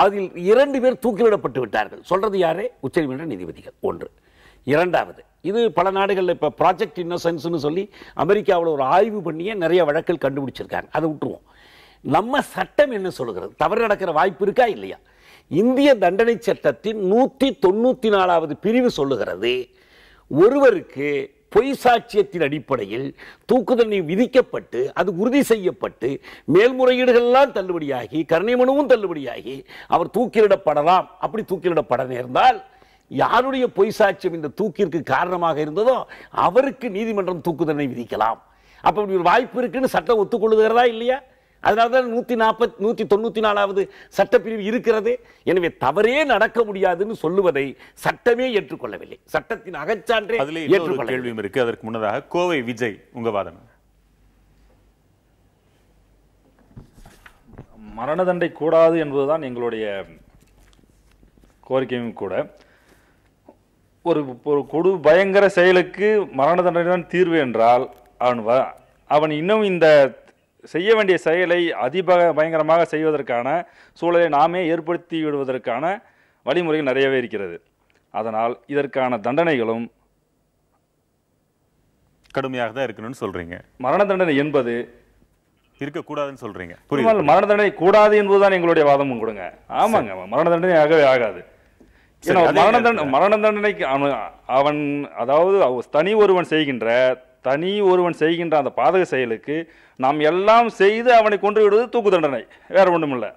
அதில் 2 பேர் தூக்கிலிடப்பட்டு விட்டார்கள். சொல்றது யாரு? உச்சநீதிமன்ற நீதிபதிகள். ஒன்று. இரண்டாவது, இது பல நாடுகளில் இப்போ ப்ராஜெக்ட் இன்னோசன்ஸ்னு சொல்லி அமெரிக்காவில் ஒரு ஆய்வு பண்ணியே நிறைய வழக்குகள் கண்டுபிடிச்சிருக்காங்க. அதை விட்டுருவோம். நம்ம சட்டம் என்ன சொல்லுகிறது? தவறு நடக்கிற வாய்ப்பு இருக்கா இல்லையா? இந்திய தண்டனை சட்டத்தின் 194வது பிரிவு சொல்லுகிறது, ஒருவருக்கு பொய் சாட்சியத்தின் அடிப்படையில் தூக்கு தண்டனை விதிக்கப்பட்டு அது உறுதி செய்யப்பட்டு மேல்முறையீடுகள் எல்லாம் தள்ளுபடியாகி கருணை மனுவும் தள்ளுபடியாகி அவர் தூக்கிலிடப்படலாம். அப்படி தூக்கிலிடப்பட நேர்ந்தால் யாருடைய பொய் சாட்சியம் இந்த தூக்கிற்கு காரணமாக இருந்ததோ அவருக்கு நீதிமன்றம் தூக்கு தண்டனை விதிக்கலாம். அப்ப இப்படி ஒரு வாய்ப்பு இருக்குன்னு சட்டம் ஒத்துக்கொள்ளுகிறதா இல்லையா? அதனால்தான் 194வது சட்டப்பிரிவு இருக்கிறது. எனவே தவறே நடக்க முடியாதுன்னு சொல்லுவதை சட்டமே ஏற்றுக்கொள்ளவில்லை, சட்டத்தின் அகச்சான்றே ஏற்றுக்கொள்ள. கேள்வியும் இருக்கு. அதற்கு முன்னதாக கோவை விஜய், உங்க வாதம். மரண தண்டனை கூடாது என்பதுதான் எங்களுடைய கோரிக்கையும் கூட. ஒரு கொடு பயங்கர செயலுக்கு மரண தண்டனை தான் தீர்வு என்றால் அவன் இன்னும் இந்த செய்ய வேண்டிய செயலை பயங்கரமாக செய்வதற்கான சூழலை நாமே ஏற்படுத்தி விடுவதற்கான வழிமுறைகள் நிறையவே இருக்கிறது. அதனால் இதற்கான தண்டனைகளும் கடுமையாக தான் இருக்கணும்னு சொல்றீங்க. மரண தண்டனை என்பது இருக்கக்கூடாதுன்னு சொல்றீங்க. மரண தண்டனை கூடாது என்பதுதான் எங்களுடைய வாதமும் கொடுங்க. ஆமாங்க, மரண தண்டனை ஆகவே ஆகாது. மரண தண்டனைக்கு அவன் அதாவது தனி ஒருவன் செய்கின்ற அந்த பாதக செயலுக்கு நாம் எல்லாம் செய்து அவனை கொன்று விடுவது தூக்கு தண்டனை, வேற ஒன்றும் இல்லை.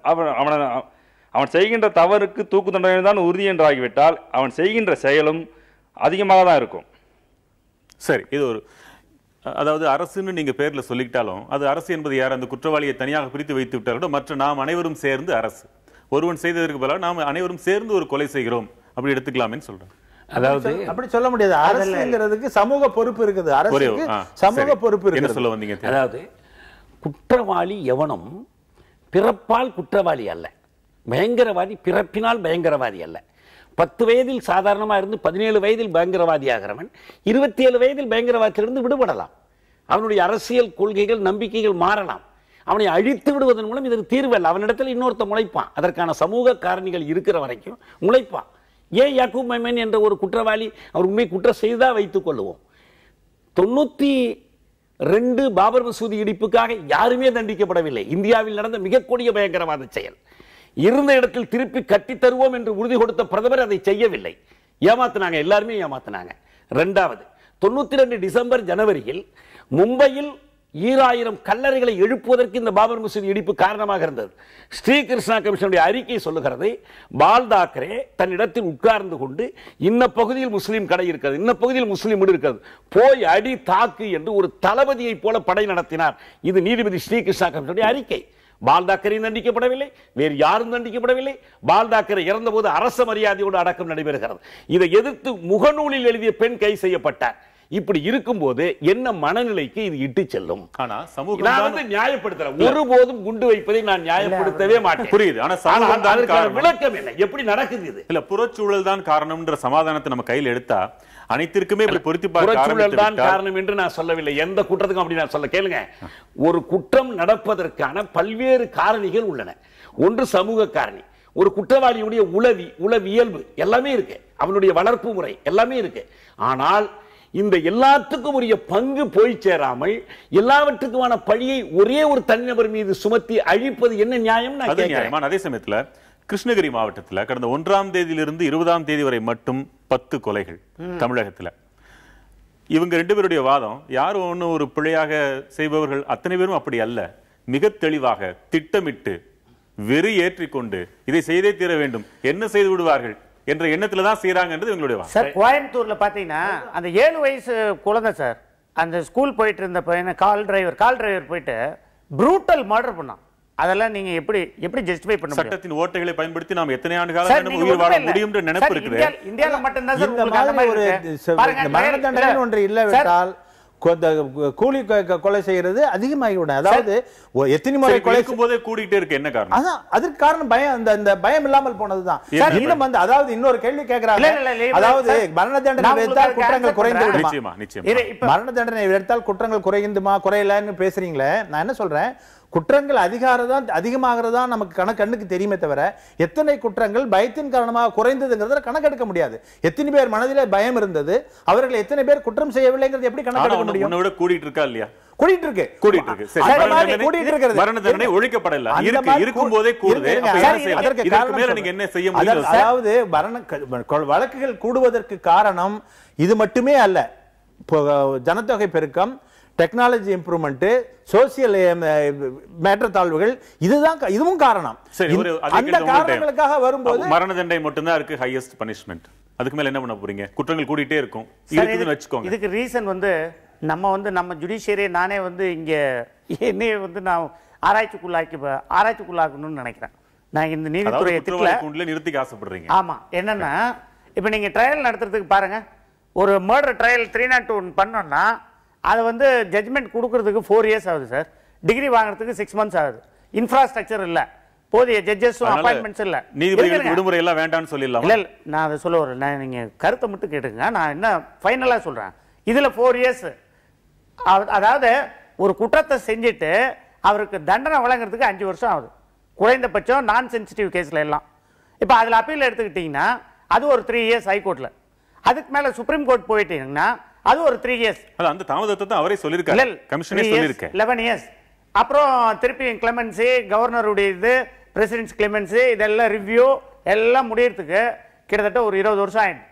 அவன் செய்கின்ற தவறுக்கு தூக்கு தண்டனை தான் உறுதி என்று ஆகிவிட்டால் அவன் செய்கின்ற செயலும் அதிகமாக தான் இருக்கும். சரி, இது ஒரு அதாவது அரசுன்னு நீங்க பேர்ல சொல்லிக்கிட்டாலும் அது அரசு என்பது யார்? அந்த குற்றவாளியை தனியாக பிரித்து வைத்து விட்டார்களோ மற்ற நாம் அனைவரும் சேர்ந்து அரசு. ஒருவன் செய்ததற்கு பதிலாக நாம் அனைவரும் சேர்ந்து ஒரு கொலை செய்கிறோம் அப்படி எடுத்துக்கலாமே சொல்றேன். அதாவது அப்படி சொல்ல முடியாது. அரசுங்கிறதுக்கு சமூக பொறுப்பு இருக்குது, அரசுக்கு சமூக பொறுப்பு இருக்கு. என்ன சொல்ல வந்தீங்க? அதாவது குற்றவாளி எவனும் பிறப்பால் குற்றவாளி அல்ல, பயங்கரவாதி பிறப்பினால் பயங்கரவாதி அல்ல. 10 வயதில் சாதாரணமா இருந்து 17 வயதில் பயங்கரவாதி ஆகிறவன் 27 வயதில் பயங்கரவாதத்திலிருந்து விடுபடலாம். அவனுடைய அரசியல் கொள்கைகள் நம்பிக்கைகள் மாறலாம். அவனை அழித்து விடுவதன் மூலம் இதற்கு தீர்வு அல்ல. அவனிடத்தில் இன்னொருத்த முளைப்பான். அதற்கான சமூக காரணிகள் இருக்கிற வரைக்கும் முளைப்பான். ஏன் யாக்கூப் மெமன் என்ற ஒரு குற்றவாளி அவர் உண்மை குற்றம் செய்தா வைத்துக் கொள்ளுவோம். 92 பாபர் மசூதி இடிப்புக்காக யாருமே தண்டிக்கப்படவில்லை. இந்தியாவில் நடந்த மிக கொடிய பயங்கரவாத செயல். இருந்த இடத்தில் திருப்பி கட்டி தருவோம் என்று உறுதி கொடுத்த பிரதமர் அதை செய்யவில்லை. ஏமாத்தினாங்க, எல்லாருமே ஏமாத்தினாங்க. இரண்டாவது, 92 டிசம்பர் ஜனவரியில் மும்பையில் 2000 கல்லறைகளை எழுப்புவதற்கு இந்த பாபர் மசூதி இடிப்பு காரணமாக இருந்தது. ஸ்ரீகிருஷ்ணா கமிஷனுடைய அறிக்கை சொல்லுகிறது, பால் தாக்கரே தன்னிடத்தில் உட்கார்ந்து கொண்டு இன்ன பகுதியில் முஸ்லீம் கடை இருக்கிறது, இன்ன பகுதியில் முஸ்லீம் வீடு இருக்கிறது, போய் அடி தாக்கு என்று ஒரு தளபதியை போல படை நடத்தினார். இது நீதிபதி ஸ்ரீகிருஷ்ணா கமிஷனுடைய அறிக்கை. பால் தாக்கரே தண்டிக்கப்படவில்லை, வேறு யாரும் தண்டிக்கப்படவில்லை. பால் தாக்கரே இறந்த போது அரச மரியாதையோடு அடக்கம் நடைபெறுகிறது. இதை எதிர்த்து முகநூலில் எழுதிய பெண் கைது செய்யப்பட்டார். இப்படி இருக்கும்போது என்ன மனநிலைக்கு இது இட்டு செல்லும்? ஆனா சமூகம் நியாயப்படுத்துறேன், ஒருபோதும் குண்டு வைப்பதை நான் நியாயப்படுத்தவே மாட்டேன். புரியுது. ஆனா சமூகம் விளக்கம் என்ன, எப்படி நடக்குது இது? இல்ல, புறச்சூழல் தான் காரணம்ன்ற சமாதானத்தை நம்ம கையில் எடுத்தா அனைத்திற்குமே பொருத்தி புறச்சூழல் தான் காரணம் என்று நான் சொல்லவில்லை. எந்த குற்றத்துக்கும் அப்படி நான் சொல்ல. கேளுங்க, ஒரு குற்றம் நடப்பதற்கான பல்வேறு காரணிகள் உள்ளன. ஒன்று சமூக காரணி, ஒரு குற்றவாளியுடைய உளவியல்பு எல்லாமே இருக்கு, அவனுடைய வளர்ப்பு முறை எல்லாமே இருக்கு. ஆனால் இந்த எல்லாத்துக்கும் உரிய பங்கு போய் சேராமல் எல்லாவற்றுக்குமான பழியை ஒரே ஒரு தனிநபர் மீது சுமத்தி அழிப்பது என்ன நியாயம்? அதே சமயத்துல கிருஷ்ணகிரி மாவட்டத்தில் கடந்த 1ஆம் தேதியிலிருந்து 20ஆம் தேதி வரை மட்டும் 10 கொலைகள் தமிழகத்துல. இவங்க 2 பேருடைய வாதம், யாரும் ஒன்னும் ஒரு பிழையாக செய்பவர்கள் அத்தனை பேரும் அப்படி அல்ல, மிக தெளிவாக திட்டமிட்டு வெறி ஏற்றிக்கொண்டு இதை செய்தே தீர வேண்டும், என்ன செய்து விடுவார்கள் என்ற எண்ணத்துல தான் செய்யறாங்கன்றது எங்களுடைய வாதம். சார், கோயம்புத்தூர்ல பாத்தீங்கன்னா அந்த 7 வயசு குழந்தை சார், அந்த ஸ்கூல் போயிட்டு இருந்த பையனை கால் டிரைவர் போயிட்டு ப்ரூட்டல் மர்டர் பண்ணான். அதெல்லாம் நீங்க எப்படி ஜஸ்டிஃபை பண்ண முடியும்? சட்டத்தின் ஓட்டைகளை பயன்படுத்தி நாம் எத்தனை ஆண்டு காலம் உயிர் வாழ முடியும் என்ற நினைப்பு இருக்குது. இந்தியால மட்டும் தான் சார் இந்த மாதிரி ஒரு மரண தண்டனை ஒன்று இல்லவிட்டால் கூலி கொலை செய்யறது அதிகமாகிவிடும். அதாவது எத்தனை முறை கொலைக்கும் போதே கூடிட்டே இருக்கு. என்ன காரணம்? அதான் அதற்கு காரணம் பயம், அந்த பயம் இல்லாமல் போனதுதான். இன்னும் வந்து அதாவது இன்னொரு கேள்வி கேட்கிறாங்க, அதாவது மரண தண்டனை எடுத்தால் குற்றங்கள் குறைந்து விடுமா? மரண தண்டனை எடுத்தால் குற்றங்கள் குறைந்துமா குறையலன்னு பேசுறீங்களே, நான் என்ன சொல்றேன், குற்றங்கள் அதிகமாகிறதா நமக்கு கண்ணுக்கு தெரியுமே தவிர எத்தனை குற்றங்கள் பயத்தின் காரணமாக குறைந்ததுங்கிறத கணக்கெடுக்க முடியாது. எத்தனை பேர் மனதிலே பயம் இருந்தது, அவர்கள் எத்தனை பேர் குற்றம் செய்யவில்லைங்கிறது எப்படி கணக்கெடுக்க முடியும்? கூடிட்டு இருக்கா இல்லையா? கூடிட்டு இருக்கு. மரண தண்டனை ஒழிக்கப்படல, இருக்கும் போதே கூடுது. அதற்கு காரணம் நீங்க என்ன செய்ய முடியும்? அதாவது வழக்குகள் கூடுவதற்கு காரணம் இது மட்டுமே அல்ல. ஜனத்தொகை பெருக்கம், டெக்னாலஜி இம்ப்ரூவ்மெண்ட், சோசியல் மேற்றத்தாழ்வுகள், இதுவும் காரணம். அந்த காரணங்களுக்காக வரும்போது மரண தண்டனை மட்டும்தான் இருக்கு ஹையஸ்ட் பனிஷ்மென்ட். அதுக்கு மேல என்ன பண்ண போறீங்க? குற்றங்கள் கூடிட்டே இருக்கும் இருக்குதுன்னு வெச்சுக்கோங்க. இதுக்கு ரீசன் நம்ம ஜுடிஷியரியை நானே இங்க என்னைய நான் ஆராய்ச்சிக்குள்ளாக்கணும்னு நினைக்கிறேன். நான் இந்த நீதித்துறையை நிறுத்திக்க ஆசைப்படுறீங்க. ஆமா, என்னன்னா இப்ப நீங்க ட்ரையல் நடத்துறதுக்கு பாருங்க, ஒரு மர்டர் ட்ரையல் 301 பண்ணோம்னா அது ஜட்மெண்ட் கொடுக்கறதுக்கு 4 இயர்ஸ் ஆகுது சார். டிகிரி வாங்குறதுக்கு 6 months ஆகுது. இன்ஃப்ராஸ்ட்ரக்சர் இல்ல, போதிய ஜட்ஜஸும் அப்பாயின்மெண்ட்ஸ் இல்ல. நீதிபதிகளுக்கு விடுமுறை எல்லாம் வேண்டாம்னு சொல்லிடலாம். இல்ல, நான் அதை சொல்ல வரேன், நீங்க கருத்தை மட்டும் கேட்டுங்க. நான் என்ன ஃபைனலா சொல்றேன், இதுல 4 இயர்ஸ். அதாவது ஒரு குற்றத்தை செஞ்சுட்டு அவருக்கு தண்டனை வழங்குறதுக்கு 5 வருஷம் ஆகுது குறைந்தபட்சம், நான் சென்சிட்டிவ் கேஸ்ல எல்லாம். இப்ப அதுல அப்பீல் எடுத்துக்கிட்டீங்கன்னா அது ஒரு 3 இயர்ஸ் ஹைகோர்ட்ல. அதுக்கு மேல சுப்ரீம் கோர்ட் போயிட்டீங்கன்னா அது ஒரு 3 இயர்ஸ். அந்த தாமதத்தை அவரே சொல்லிருக்காரு, கமிஷனே சொல்லிருக்காரு. 11 இயர்ஸ். அப்புறம் திருப்பி கிளெமென்சி, கவர்னருடைய இது, பிரசிடென்ட்ஸ் கிளெமென்சி, இதெல்லாம் ரிவ்யூ எல்லாம் முடியறதுக்கு கிட்டத்தட்ட ஒரு 20 வருஷம் ஆயிடும்.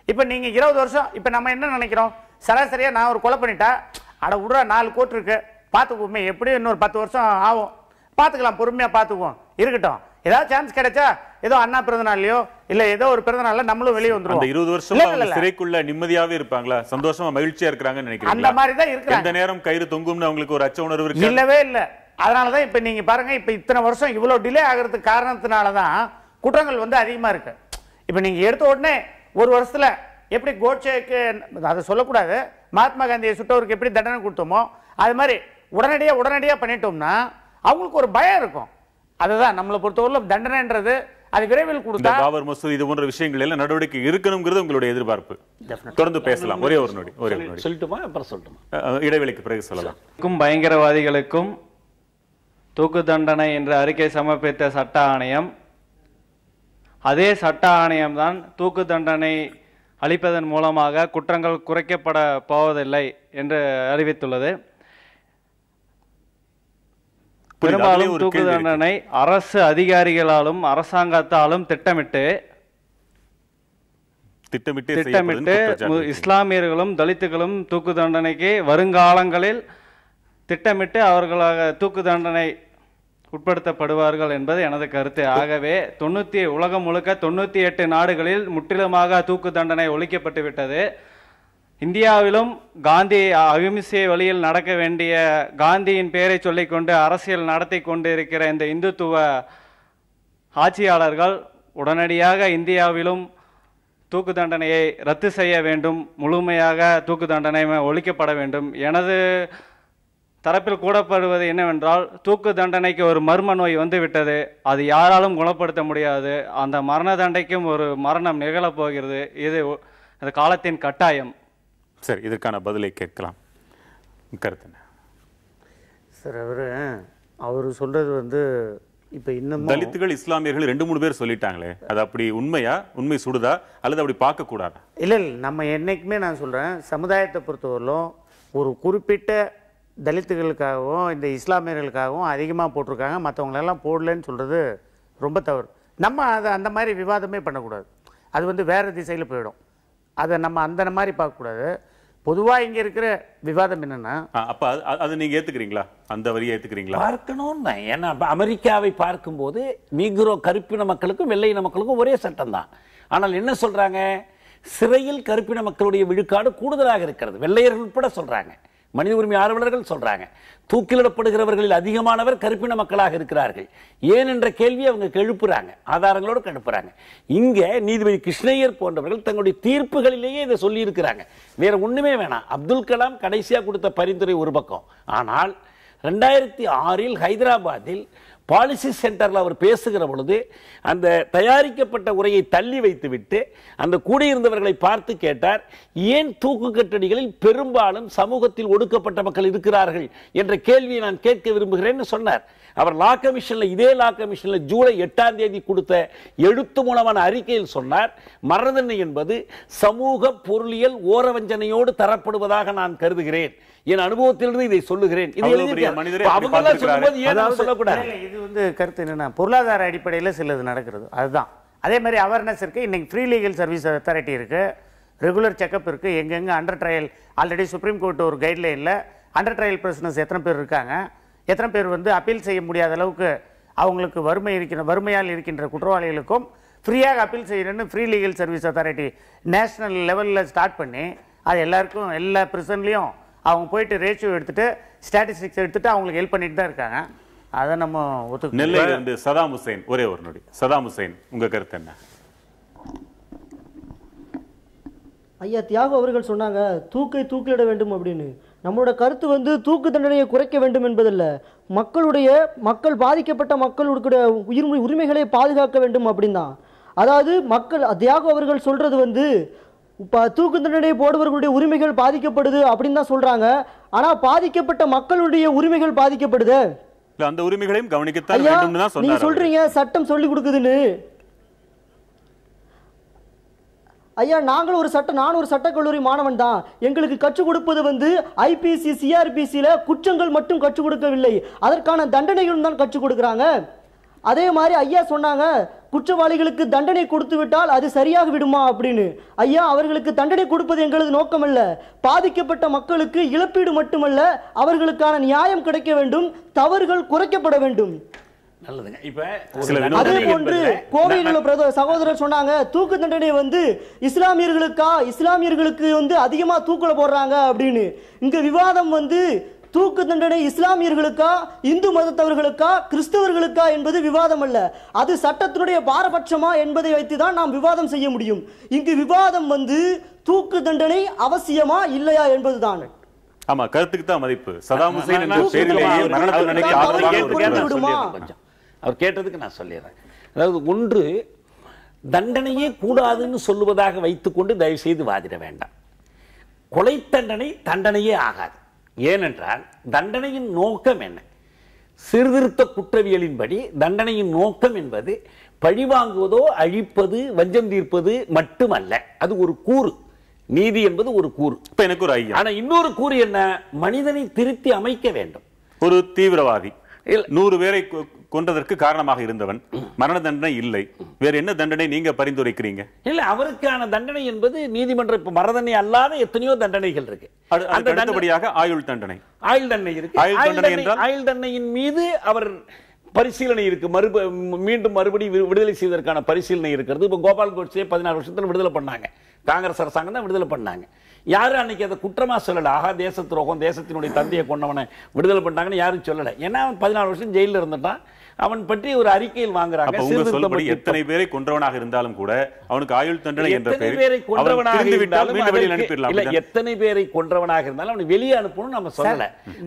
இப்ப நீங்க 20 வருஷம், இப்ப நம்ம என்ன நினைக்கிறோம், சராசரியா நான் ஒரு கொலை பண்ணிட்டா அட விடுறா 4 கோர்ட் இருக்கு பாத்துக்குவோமே, எப்படியும் இன்னொரு 10 வருஷம் ஆகும், பாத்துக்கலாம், பொறுமையா பாத்துக்குவோம், இருக்கட்டும், ஏதாவது சான்ஸ் கிடைச்சா ஏதோ அண்ணா பிறந்த நாள்லயோ இல்ல ஏதோ ஒரு பிறந்த நாள்ல நம்மளும் வெளியே வந்துருவோம். அந்த 20 வருஷம் சிறைக்குள்ள நிம்மதியாவே இருப்பாங்களா, சந்தோஷமா மகிழ்ச்சியா இருக்காங்கன்னு நினைக்கிறீங்களா? அந்த மாதிரி தான் இருக்காங்க. எந்த நேரம் கயிறு தொங்கும்னு அவங்களுக்கு ஒரு அச்ச உணர்வு இருக்கு? இல்லவே இல்ல. அதனாலதான் இப்ப நீங்க பாருங்க, இப்ப இத்தனை வருஷம் இவ்வளவு டிலே ஆகிறதுக்கு காரணத்தினாலதான் குற்றங்கள் அதிகமா இருக்கு. இப்ப நீங்க எடுத்த உடனே ஒரு வருஷத்துல எப்படி கோட்சேக்கு, அதை சொல்லக்கூடாது, மகாத்மா காந்தியை சுட்டவருக்கு எப்படி தண்டனை கொடுத்தோமோ அது மாதிரி உடனடியா பண்ணிட்டோம்னா அவங்களுக்கு ஒரு பயம் இருக்கும். அதுதான் நம்மளை பொறுத்தவரை தண்டனைன்றது அது விரைவில் கொடுத்தா பாபர் மசூதி இது போன்ற விஷயங்கள் எல்லாம் நடவடிக்கை இருக்கணும்ங்கிறது உங்களுடைய எதிர்பார்ப்பு. தொடர்ந்து பேசலாம். ஒரே ஒரு நொடி சொல்லட்டுமா, அப்புறம் சொல்லட்டுமா, இடைவெளிக்கு பிறகு சொல்லலாம். பயங்கரவாதிகளுக்கும் தூக்கு தண்டனை என்ற அறிக்கை சமர்ப்பித்த சட்ட ஆணையம், அதே சட்ட ஆணையம் தான் தூக்கு தண்டனை அளிப்பதன் மூலமாக குற்றங்கள் குறைக்கப்பட போவதில்லை என்று அறிவித்துள்ளது. பெரும்பாலும் தூக்கு தண்டனை அரசு அதிகாரிகளாலும் அரசாங்கத்தாலும் திட்டமிட்டு இஸ்லாமியர்களும் தலித்துகளும் தூக்கு தண்டனைக்கு வருங்காலங்களில் திட்டமிட்டு அவர்களாக தூக்கு தண்டனை உட்படுத்தப்படுவார்கள் என்பது எனது கருத்து. ஆகவே உலகம் முழுக்க 98 நாடுகளில் முற்றிலுமாக தூக்கு தண்டனை ஒழிக்கப்பட்டு விட்டது. இந்தியாவிலும் காந்தி அகிம்சை வழியில் நடக்க வேண்டிய காந்தியின் பெயரை சொல்லிக்கொண்டு அரசியல் நடத்தி கொண்டு இருக்கிற இந்த இந்துத்துவ ஆட்சியாளர்கள் உடனடியாக இந்தியாவிலும் தூக்கு தண்டனையை ரத்து செய்ய வேண்டும், முழுமையாக தூக்கு தண்டனை ஒழிக்கப்பட வேண்டும். எனது தரப்பில் கூறப்படுவது என்னவென்றால், தூக்கு தண்டனைக்கு ஒரு மர்ம நோய் வந்துவிட்டது, அது யாராலும் குணப்படுத்த முடியாது. அந்த மரண தண்டைக்கும் ஒரு மரணம் நிகழப் போகிறது. இது காலத்தின் கட்டாயம். சரி, இதற்கான பதிலை கேட்கலாம். கருத்து சார், அவர் சொல்றது வந்து இப்ப இன்னும் தலித்துகள் இஸ்லாமியர்கள் 2-3 பேர் சொல்லிட்டாங்களே, அது அப்படி உண்மையா? உண்மை சுடுதா அல்லது அப்படி பார்க்க கூடாதா? இல்ல நம்ம என்னைக்குமே நான் சொல்றேன், சமுதாயத்தை பொறுத்தவரையிலும் ஒரு குறிப்பிட்ட தலித்துகளுக்காகவும் இந்த இஸ்லாமியர்களுக்காகவும் அதிகமாக போட்டிருக்காங்க, மற்றவங்களெல்லாம் போடலன்னு சொல்கிறது ரொம்ப தவறு. நம்ம அதை அந்த மாதிரி விவாதமே பண்ணக்கூடாது. அது வந்து வேறு திசையில் போயிடும். அதை நம்ம அந்த மாதிரி பார்க்கக்கூடாது. பொதுவாக இங்கே இருக்கிற விவாதம் என்னென்னா, அப்போ அது நீங்கள் ஏற்றுக்கிறீங்களா? அந்த வரியை ஏற்றுக்கிறீங்களா? பார்க்கணும்னு. ஏன்னா அமெரிக்காவை பார்க்கும்போது நீக்ரோ கருப்பின மக்களுக்கும் வெள்ளையின மக்களுக்கும் ஒரே சட்டம் தான். ஆனால் என்ன சொல்கிறாங்க, சிறையில் கருப்பின மக்களுடைய விழுக்காடு கூடுதலாக இருக்கிறது. வெள்ளையர்கள் உட்பட சொல்கிறாங்க, மனித உரிமை ஆர்வலர்கள் சொல்றாங்க, தூக்கிலிடப்படுகிறவர்களில் அதிகமானவர் கருப்பின மக்களாக இருக்கிறார்கள். ஏன் என்ற கேள்வியை அவங்க எழுப்புறாங்க, ஆதாரங்களோடு எழுப்புறாங்க. இங்க நீதிபதி கிருஷ்ணய்யர் போன்றவர்கள் தங்களுடைய தீர்ப்புகளிலேயே இதை சொல்லி இருக்கிறாங்க. வேற ஒண்ணுமே வேணாம். அப்துல் கலாம் கடைசியா கொடுத்த பரிந்துரை ஒரு பக்கம். ஆனால் 2006 ஹைதராபாத்தில் பாலிசி சென்டரில் அவர் பேசுகிற பொழுது அந்த தயாரிக்கப்பட்ட உரையை தள்ளி வைத்துவிட்டு அந்த கூடியிருந்தவர்களை பார்த்து கேட்டார், ஏன் தூக்கு கட்டடிகளில் பெரும்பாலும் சமூகத்தில் ஒடுக்கப்பட்ட மக்கள் இருக்கிறார்கள் என்ற கேள்வியை நான் கேட்க விரும்புகிறேன்னு சொன்னார். அவர் லா கமிஷன்ல, இதே லா கமிஷன்ல ஜூலை 8ஆம் தேதி கொடுத்த எழுத்து மூலமான அறிக்கையில் சொன்னார், மரண தண்டனை என்பது சமூக பொருளியல் ஓரவஞ்சனையோடு தரப்படுவதாக நான் கருதுகிறேன். என் அனுபவத்திலிருந்து இதை சொல்லுகிறேன். இது வந்து கருத்து என்னன்னா, பொருளாதார அடிப்படையில் சிலது நடக்கிறது. அதுதான். அதே மாதிரி அவேர்னஸ் இருக்கு. இன்னைக்கு ஃப்ரீ லீகல் சர்வீஸ் அத்தாரிட்டி இருக்கு, ரெகுலர் செக்அப் இருக்கு. எங்கெங்க under trial, already supreme court ஒரு கைட்லைன்ல அண்டர் ட்ரையல் பர்சனஸ் எத்தனை பேர் இருக்காங்க, எத்தனை பேர் வந்து அப்பீல் செய்ய முடியாத அளவுக்கு அவங்களுக்கு வறுமையால் இருக்கின்ற குற்றவாளிகளுக்கும் ஃப்ரீயாக அப்பீல் செய்யணும்னு free legal service authority national லெவலில் ஸ்டார்ட் பண்ணி அது எல்லாருக்கும் எல்லா பிரிசன்லையும் அவங்க போயிட்டு ரேஷியோ எடுத்துட்டு ஸ்டாட்டிஸ்டிக்ஸ் எடுத்துட்டு அவங்களுக்கு ஹெல்ப் பண்ணிட்டு தான் இருக்காங்க. அதை நம்ம ஒத்துக்க. நெல்லையில இருந்து சதாம் ஹுசைன், ஒரே ஒரு நொடி. சதாம் ஹுசைன், உங்க கருத்து என்ன? ஐயா தியாகு அவர்கள் சொன்னாங்க தூக்கிலிட வேண்டும் அப்படின்னு. நம்மளோட கருத்து வந்து தூக்கு தண்டனையை குறைக்க வேண்டும் என்பதல்ல, மக்கள் பாதிக்கப்பட்ட மக்களுடைய உரிமைகளை பாதுகாக்க வேண்டும் அப்படின்னு தான். அதாவது தியாகு அவர்கள் சொல்றது வந்து இப்போ தூக்கு தண்டனை போடுவர்களுடைய உரிமைகள் பாதிக்கப்படுது அப்படின்னு தான் சொல்றாங்க. ஆனா பாதிக்கப்பட்ட மக்களுடைய உரிமைகள் பாதிக்கப்படுது. அந்த உரிமைகளையும் கவனிக்கத்தான் வேண்டும் தான் சொன்னாங்க. நீங்க சொல்றீங்க சட்டம் சொல்லி கொடுக்குதுன்னு. ஐயா நானும் ஒரு சட்டக்கல்லூரி மாணவன் தான். எங்களுக்கு கற்றுக் கொடுப்பது வந்து ஐபிசி சிஆர்பிசியில குற்றங்கள் மட்டும் கற்றுக் கொடுக்கவில்லை, அதற்கான தண்டனைகளும் தான் கற்றுக் கொடுக்குறாங்க. அதே மாதிரி ஐயா சொன்னாங்க குற்றவாளிகளுக்கு தண்டனை கொடுத்து விட்டால் அது சரியாக விடுமா அப்படின்னு. ஐயா அவர்களுக்கு தண்டனை கொடுப்பது எங்களது நோக்கம் அல்ல. பாதிக்கப்பட்ட மக்களுக்கு இழப்பீடு மட்டுமல்ல, அவர்களுக்கான நியாயம் கிடைக்க வேண்டும், தவறுகள் குறைக்கப்பட வேண்டும். நல்லதுங்க. இப்ப அதே போன்று கோவையில் உள்ள சகோதரர் சொன்னாங்க தூக்கு தண்டனை வந்து இஸ்லாமியர்களுக்கு வந்து அதிகமா தூக்குல போடுறாங்க அப்படின்னு. இங்க விவாதம் வந்து தூக்கு தண்டனை இஸ்லாமியர்களுக்கா, இந்து மதத்தவர்களுக்கா, கிறிஸ்தவர்களுக்கா என்பது விவாதம் அல்ல. அது சட்டத்தினுடைய பாரபட்சமா என்பதை வைத்துதான் நாம் விவாதம் செய்ய முடியும். இங்கு விவாதம் வந்து தூக்கு தண்டனை அவசியமா இல்லையா என்பதுதான். ஆமா, கருத்துக்கு தான் மதிப்பு. சதாம் ஹுசைன் என்ற பேரிலேயே மரண தண்டனைக்கு அவர் கேட்டதுக்கு நான் சொல்லிடுறேன். அதாவது ஒன்று, தண்டனையே கூடாதுன்னு சொல்லுவதாக வைத்துக்கொண்டு தயவு செய்து வாதிட வேண்டாம். கொலை தண்டனையே ஆகாது. ஏனென்றால் தண்டனையின் நோக்கம் என்ன? சீர்திருத்த குற்றவியலின்படி தண்டனையின் நோக்கம் என்பது பழிவாங்குவதோ அழிப்பது வஞ்சம் தீர்ப்பது மட்டுமல்ல. அது ஒரு கூறு. நீதி என்பது ஒரு கூறு. எனக்கு ஒரு ஐயா, ஆனா இன்னொரு கூறு என்ன? மனிதனை திருத்தி அமைக்க வேண்டும். ஒரு தீவிரவாதி 100 பேரை கொன்றதற்கு காரணமாக இருந்தவன், மரண தண்டனை இல்லை, வேற என்ன தண்டனை நீங்க பரிந்துரைக்கிறீங்க? இல்ல, அவருக்கான தண்டனை என்பது நீதிமன்ற இப்ப மரணதண்டனை அல்லாத எத்தனையோ தண்டனைகள் இருக்கு. அந்த அடுத்தபடியாக ஆயுள் தண்டனை. ஆயுள் தண்டனை இருக்கு. ஆயுள் தண்டனையின் மீது அவர் பரிசீலனை இருக்கு. மீண்டும் மறுபடி விடுதலை செய்வதற்கான பரிசீலனை இருக்கிறது. இப்ப கோபால் கோட்சே 14 வருஷத்துல விடுதலை பண்ணாங்க. காங்கிரஸ் அரசாங்கம் தான் விடுதலை பண்ணாங்க. யாரும் அன்னைக்கு அதை குற்றமா சொல்லல. ஆகா, தேச துரோகம், தேசத்தினுடைய தந்தையை கொண்டவனை விடுதலை பண்ணாங்கன்னு யாரும் சொல்லல. ஏன்னா அவன் 14 வருஷம் ஜெயில இருந்துட்டான். அவன் பற்றி ஒரு அறிக்கையில் வாங்குறாங்க. எத்தனை பேரை கொன்றவனாக இருந்தாலும் கூட அவனுக்கு ஆயுள் தண்டனை என்ற பெயரில் எத்தனை பேரை கொன்றவனாக இருந்தாலும் அவனை வெளியே அனுப்பணும் நம்ம சொல்லல.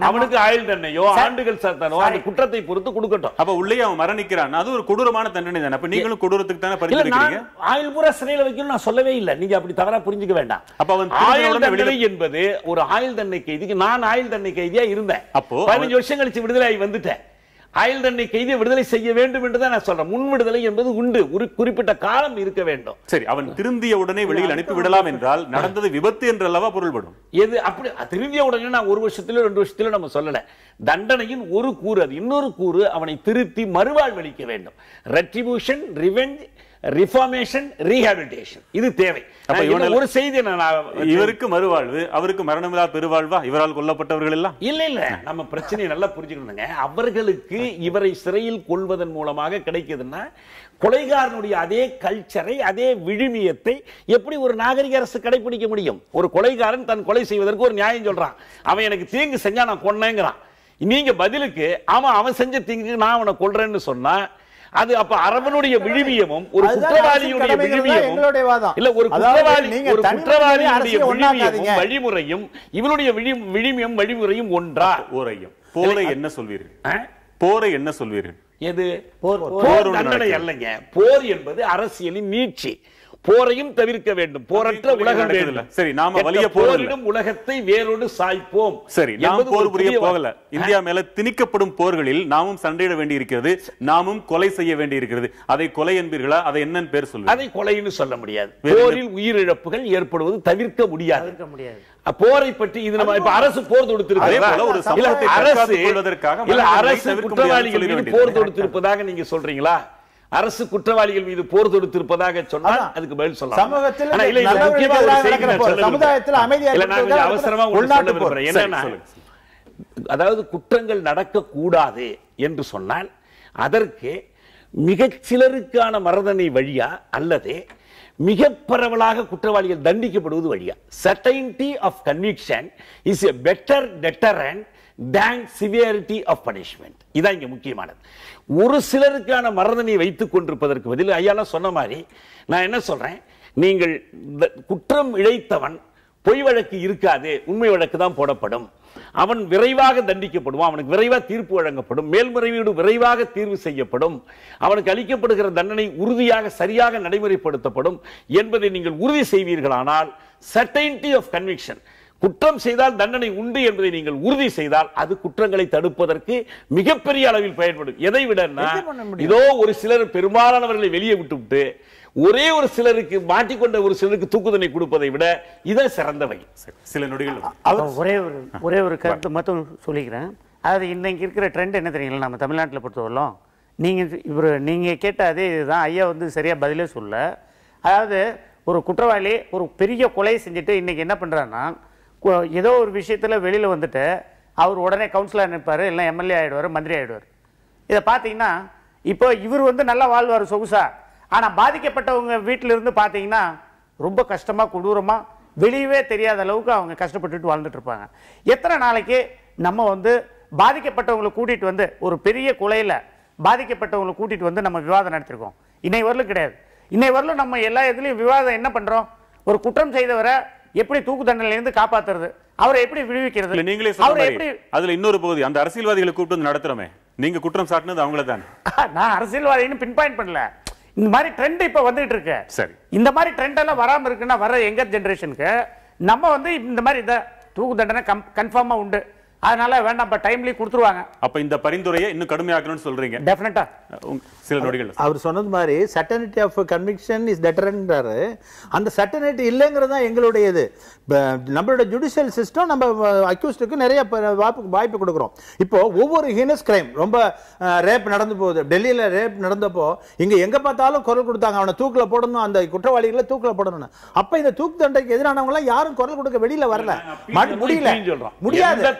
அவனுக்கு ஆயுள் தண்டனையோ ஆண்டுகள் சத்தனோ அந்த குற்றத்தை பொறுத்து கொடுக்கட்டும். அப்ப உள்ளே அவன் மரணிக்கிறான், அது ஒரு கொடூரமான தண்டனை தானே. அப்ப நீங்களும் கொடூரத்துக்கு தானே பரிந்துரைக்கிறீங்க? ஆயுள் பூரா சிறையில் வைக்கணும் நான் சொல்லவே இல்லை. நீங்க அப்படி தவறா புரிஞ்சுக்க வேண்டாம். அப்ப அவன் ஆயுள் தண்டனை என்பது ஒரு ஆயுள் தண்டனை கைதிக்கு, நான் ஆயுள் தண்டனை கைதியா இருந்தேன். அப்போ 15 வருஷம் கழிச்சு விடுதலை ஆகி வந்துட்டேன். ஆயுள் தண்டனை கைதியை விடுதலை செய்ய வேண்டும் என்றுதான் நான் சொல்றேன். முன் விடுதலை என்பது உண்டு, ஒரு குறிப்பிட்ட காலம் இருக்க வேண்டும். சரி, அவன் திருந்திய உடனே வெளியில் அனுப்பி விடலாம் என்றால் நடந்தது விபத்து என்று அல்லவா பொருள்படும்? எது அப்படி திருந்திய உடனே நான் 1 வருஷத்திலோ 2 வருஷத்திலோ நம்ம சொல்லல. தண்டனையின் ஒரு கூறு அது. இன்னொரு கூறு அவனை திருத்தி மறுவாழ்வளிக்க வேண்டும். ரெட்ரிபியூஷன், ரிவெஞ்ச், ரிஃபார்மேஷன், ரீஹாபிலிட்டேஷன், இது தேவை. ஒரு செய்தி இவருக்கு மறுவாழ்வு, அவருக்கு மரணமில்லா பெருவாழ்வா? இவரால் கொல்லப்பட்டவர்கள் எல்லாம் இல்ல. நம்ம பிரச்சனையை நல்லா புரிஞ்சுக்கணுங்க. அவர்களுக்கு இவரை சிறையில் கொள்வதன் மூலமாக கிடைக்குதுன்னா கொலைகாரனுடைய அதே கல்ச்சரை, அதே விழுமியத்தை எப்படி ஒரு நாகரிக அரசு கடைபிடிக்க முடியும்? ஒரு கொலைகாரன் தன் கொலை செய்வதற்கு ஒரு நியாயம் சொல்றான். அவன் எனக்கு தீங்கு செஞ்சா நான் கொன்னேங்கிறான். நீங்க பதிலுக்கு ஆமா அவன் செஞ்ச தீங்கு நான் அவனை கொல்றேன்னு சொன்னா அது அப்ப அரவனுடைய விழுமியமும் ஒரு குற்றவாளியுடைய விழுமியமும் இல்ல, ஒரு குற்றவாளியுடைய விழுமியமும் வழிமுறையும் இவனுடைய விழுமியம் வழிமுறையும் ஒன்றா? போரை என்ன சொல்வீர்கள்? போரை என்ன சொல்வீர்கள்? எது போர் தண்டனை அல்லங்க. போர் என்பது அரசியலின் நீட்சி. போரையும் தவிர்க்க வேண்டும். போரற்ற உலகம் வேண்டும். சரி, நாம வலிய போரிடும் உலகத்தை வேரோடு சாய்ப்போம். சரி, நாம் போர் புரிய போகல. இந்தியா மேல திணிக்கப்படும் போர்களில் நாமும் சண்டையிட வேண்டி இருக்கிறது, நாமும் கொலை செய்ய வேண்டி இருக்கிறது. அதை கொலை என்பீர்களா? அதை என்னன்னு பேர் சொல்லுங்க? அதை கொலைன்னு சொல்ல முடியாது. போரில் உயிரிழப்புகள் ஏற்படுவது தவிர்க்க முடியாது. போரை பற்றி இது நம்ம இப்ப அரசு போர் தொடுத்திருக்கிறது. ஒரு சமூகத்தை தற்காத்துக் கொள்வதற்காக அரசு குற்றவாளிகள் மீது போர் தொடுத்திருப்பதாக நீங்க சொல்றீங்களா? அரசு குற்றவாளிகள் மீது போர் தொடுத்திருப்பதாக சொன்னால் அதுக்கு பதில் சொல்லலாம். அவசரமா என்னன்னா, அதாவது குற்றங்கள் நடக்கக்கூடாது என்று சொன்னால் அதற்கு மிகச் சிலருக்கான மரணதண்டனை வழியா அல்லது மிக பரவலாக குற்றவாளிகள் தண்டிக்கப்படுவது வழியா? certainty of conviction is a better deterrent than severity of punishment. இதான் இங்க முக்கியமானது. ஒரு சிலருக்கான மரணதண்டனை வைத்துக் கொண்டிருப்பதற்கு பதில் ஐயாலாம் சொன்ன மாதிரி நான் என்ன சொல்றேன், நீங்கள் குற்றம் இழைத்தவன் பொய் வழக்கு இருக்காது, உண்மை வழக்கு தான் போடப்படும். அவன் விரைவாக தண்டிக்கப்படுவான், அவனுக்கு விரைவாக தீர்ப்பு வழங்கப்படும், மேல்முறையீடு விரைவாக தீர்வு செய்யப்படும், அவனுக்கு அளிக்கப்படுகிற தண்டனை உறுதியாக சரியாக நடைமுறைப்படுத்தப்படும் என்பதை நீங்கள் உறுதி செய்வீர்களானால் certainty of conviction, குற்றம் செய்தால் தண்டனை உண்டு என்பதை நீங்கள் உறுதி செய்தால் அது குற்றங்களை தடுப்பதற்கு மிகப்பெரிய அளவில் பயன்படும். எதை விட இதோ ஒரு சிலர் பெரும்பாலானவர்களை வெளியே விட்டுவிட்டு ஒரே ஒரு சிலருக்கு மாட்டிக்கொண்ட ஒரு சிலருக்கு தூக்குதண்டனை கொடுப்பதை விட இதை சிறந்தவை. சில நொடிகள் ஒரே ஒரு கருத்து மட்டும் சொல்லிக்கிறேன். அதாவது இன்னைக்கு இருக்கிற ட்ரெண்ட் என்ன தெரியுங்களா? நம்ம தமிழ்நாட்டில் பொறுத்தவரையிலும் நீங்க கேட்ட அதே இதுதான். ஐயா சரியா பதிலே சொல்ல. அதாவது ஒரு குற்றவாளி ஒரு பெரிய கொலை செஞ்சுட்டு இன்னைக்கு என்ன பண்றாருன்னா, ஏதோ ஒரு விஷயத்துல வெளியில வந்துட்டு அவர் உடனே கவுன்சிலர் நிற்பாரு, இல்லை எம்எல்ஏ ஆயிடுவார், மந்திரி ஆயிடுவார். இதை பார்த்தீங்கன்னா இப்போ இவர் நல்லா வாழ்வார் சொகுசா. ஆனா பாதிக்கப்பட்டவங்க வீட்டில இருந்து பார்த்தீங்கன்னா ரொம்ப கஷ்டமா கொடூரமா வெளியவே தெரியாத அளவுக்கு அவங்க கஷ்டப்பட்டுட்டு வாழ்ந்துட்டு இருப்பாங்க. எத்தனை நாளைக்கு நம்ம பாதிக்கப்பட்டவங்களை கூட்டிட்டு வந்து ஒரு பெரிய கொலையில பாதிக்கப்பட்டவங்களை கூட்டிட்டு வந்து நம்ம விவாதம் நடத்திருக்கோம்? இன்னை வரலும் கிடையாது. இன்னை வரலும் நம்ம எல்லா இதுலயும் விவாதம் என்ன பண்றோம்? ஒரு குற்றம் செய்தவரை எப்படி தூக்கு தண்டனையிலிருந்து காப்பாத்துறது, அவரை எப்படி விடுவிக்கிறது? நீங்களே அதுல இன்னொரு பகுதி, அந்த அரசியல்வாதிகளை கூப்பிட்டு வந்து நடத்துறோமே, நீங்க குற்றம் சாட்டினது அவங்கள தான். நான் அரசியல்வாதின்னு பின் பாயிண்ட் பண்ணல. இந்த மாதிரி ட்ரெண்ட் இப்ப வந்துட்டு இருக்கு. சரி, இந்த மாதிரி ட்ரெண்ட் எல்லாம் வராம இருக்குன்னா வர யங்கர் ஜெனரேஷனுக்கு நம்ம இந்த மாதிரி தூக்கு தண்டனை கன்ஃபார்மா உண்டு, அதனால வேண்டாம் டைம்லி கொடுத்துருவாங்க. அப்ப இந்த பரிந்துரையை இன்னும் கடுமையாக்கணும்னு சொல்றீங்க? டெஃபினட்டா. சில நொடிகள் அவர் சொன்னது மாதிரி சர்டனிட்டி ஆஃப் கன்விக்ஷன் இஸ் டெட்டரன்றாரு. அந்த சர்டனிட்டி இல்லைங்கிறது தான் எங்களுடைய இது. நம்மளோட ஜுடிஷியல் சிஸ்டம் நம்ம அக்யூஸ்டுக்கு நிறைய வாய்ப்பு கொடுக்குறோம். இப்போ ஒவ்வொரு ஹீனஸ் கிரைம், ரொம்ப ரேப் நடந்து போகுது, டெல்லியில் ரேப் நடந்தப்போ இங்கே எங்கே பார்த்தாலும் குரல் கொடுத்தாங்க, அவனை தூக்கில் போடணும், அந்த குற்றவாளிகளை தூக்கில் போடணும்னு. அப்போ இந்த தூக்கு தண்டைக்கு எதிரானவங்களாம் யாரும் குரல் கொடுக்க வெளியில வரல, முடியாது.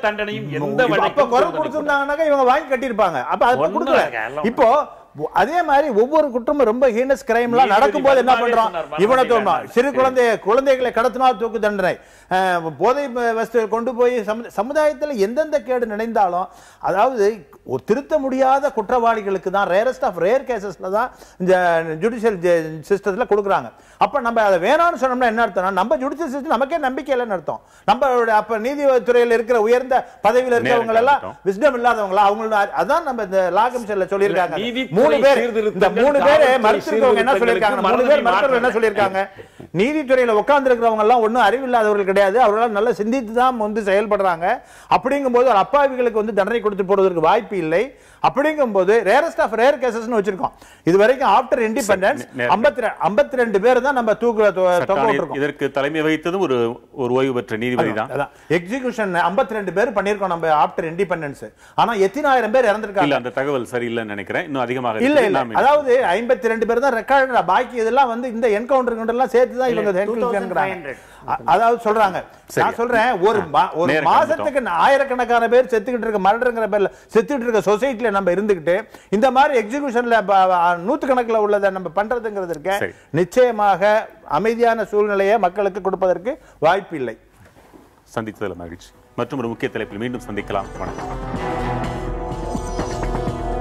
அப்போ குரல் கொடுத்துருந்தாங்கன்னாக்கா இவங்க வாங்கி கட்டியிருப்பாங்க. அப்போ அதை கொடுக்கல. இப்போ அதே மாதிரி ஒவ்வொரு குற்றமும் ரொம்ப ஹீனஸ் கிரைம்லாம் நடக்கும்போது என்ன பண்றோம், இவனை தோணும் சிறு குழந்தைகளை கடத்தினால் தூக்கு தண்டனை, போதை வஸ்து கொண்டு போய் சமுதாயத்தில் எந்தெந்த கேடு நினைந்தாலும், அதாவது திருத்த முடியாத குற்றவாளிகளுக்கு தான் ரேரஸ்ட் ஆஃப் ரேர் கேசஸ்ல தான் இந்த ஜுடிஷியல் சிஸ்டத்தில் கொடுக்குறாங்க. அப்போ நம்ம அதை வேணாம்னு சொன்னோம்னா என்ன அர்த்தம், நம்ம ஜுடிஷியல் சிஸ்டம் நமக்கே நம்பிக்கை இல்லைன்னு அர்த்தம். நம்மளோட அப்ப நீதித்துறையில் இருக்கிற உயர்ந்த பதவியில் இருக்கிறவங்க எல்லாம் விஸ்டம் இல்லாதவங்களா, அவங்களோட அதான் நம்ம இந்த லா கமிஷன்ல சொல்லியிருக்காங்க. மூணு பேர் மருத்துவர்கள் என்ன சொல்லியிருக்காங்க, நீதித்துறையில உட்கார்ந்து இருக்கிறவங்க எல்லாம் ஒன்னும் அறிவில்லாதவர்கள் கிடையாது, அவர்களால் நல்லா சிந்தித்து தான் வந்து செயல்படுறாங்க. அப்படிங்கும் போது அப்பாவிகளுக்கு வந்து தண்டனை கொடுத்து போடுவதற்கு வாய்ப்பு இல்லை. அப்படிங்கும் போது ரேரஸ்ட் ஆஃப் ரேர் கேசஸ் வச்சிருக்கோம். இது வரைக்கும் ஆஃப்டர் இண்டிபெண்டன்ஸ் 52 பேர் தான் நம்ம தூக்கு. இதற்கு தலைமை வகித்ததும் ஒரு ஓய்வு பெற்ற நீதிபதி தான். எக்ஸிகியூஷன் 52 பேர் பண்ணிருக்கோம் நம்ம ஆஃப்டர் இண்டிபெண்டன்ஸ். ஆனா எத்தனாயிரம் பேர் இறந்திருக்காங்க. அந்த தகவல் சரியில்லைன்னு நினைக்கிறேன். இன்னும் அதிகமாக இல்ல இல்ல, அதாவது 52 பேர் தான் ரெக்கார்டு. பாக்கி இதெல்லாம் வந்து இந்த என்கவுண்டர் எல்லாம் சேர்த்து தான் இவங்க அதாவது சொல்றாங்க. நான் சொல்றேன், ஒரு மாசத்துக்கு ஆயிரக்கணக்கான பேர் செத்துக்கிட்டு இருக்க, மர்டர்ங்கிற பேர்ல செத்துக்கிட்டு இருக்க சொசைட்டில நம்ம இருந்துகிட்டு இந்த மாதிரி எக்ஸிகியூஷன்ல நூற்றுக்கணக்கில் உள்ளதை நம்ம பண்றதுங்கிறதுக்கு நிச்சயமாக அமைதியான சூழ்நிலையை மக்களுக்கு கொடுப்பதற்கு வாய்ப்பு இல்லை. சந்தித்ததில் மகிழ்ச்சி. மற்றும் ஒரு முக்கிய தலைப்பில் மீண்டும் சந்திக்கலாம். வணக்கம்.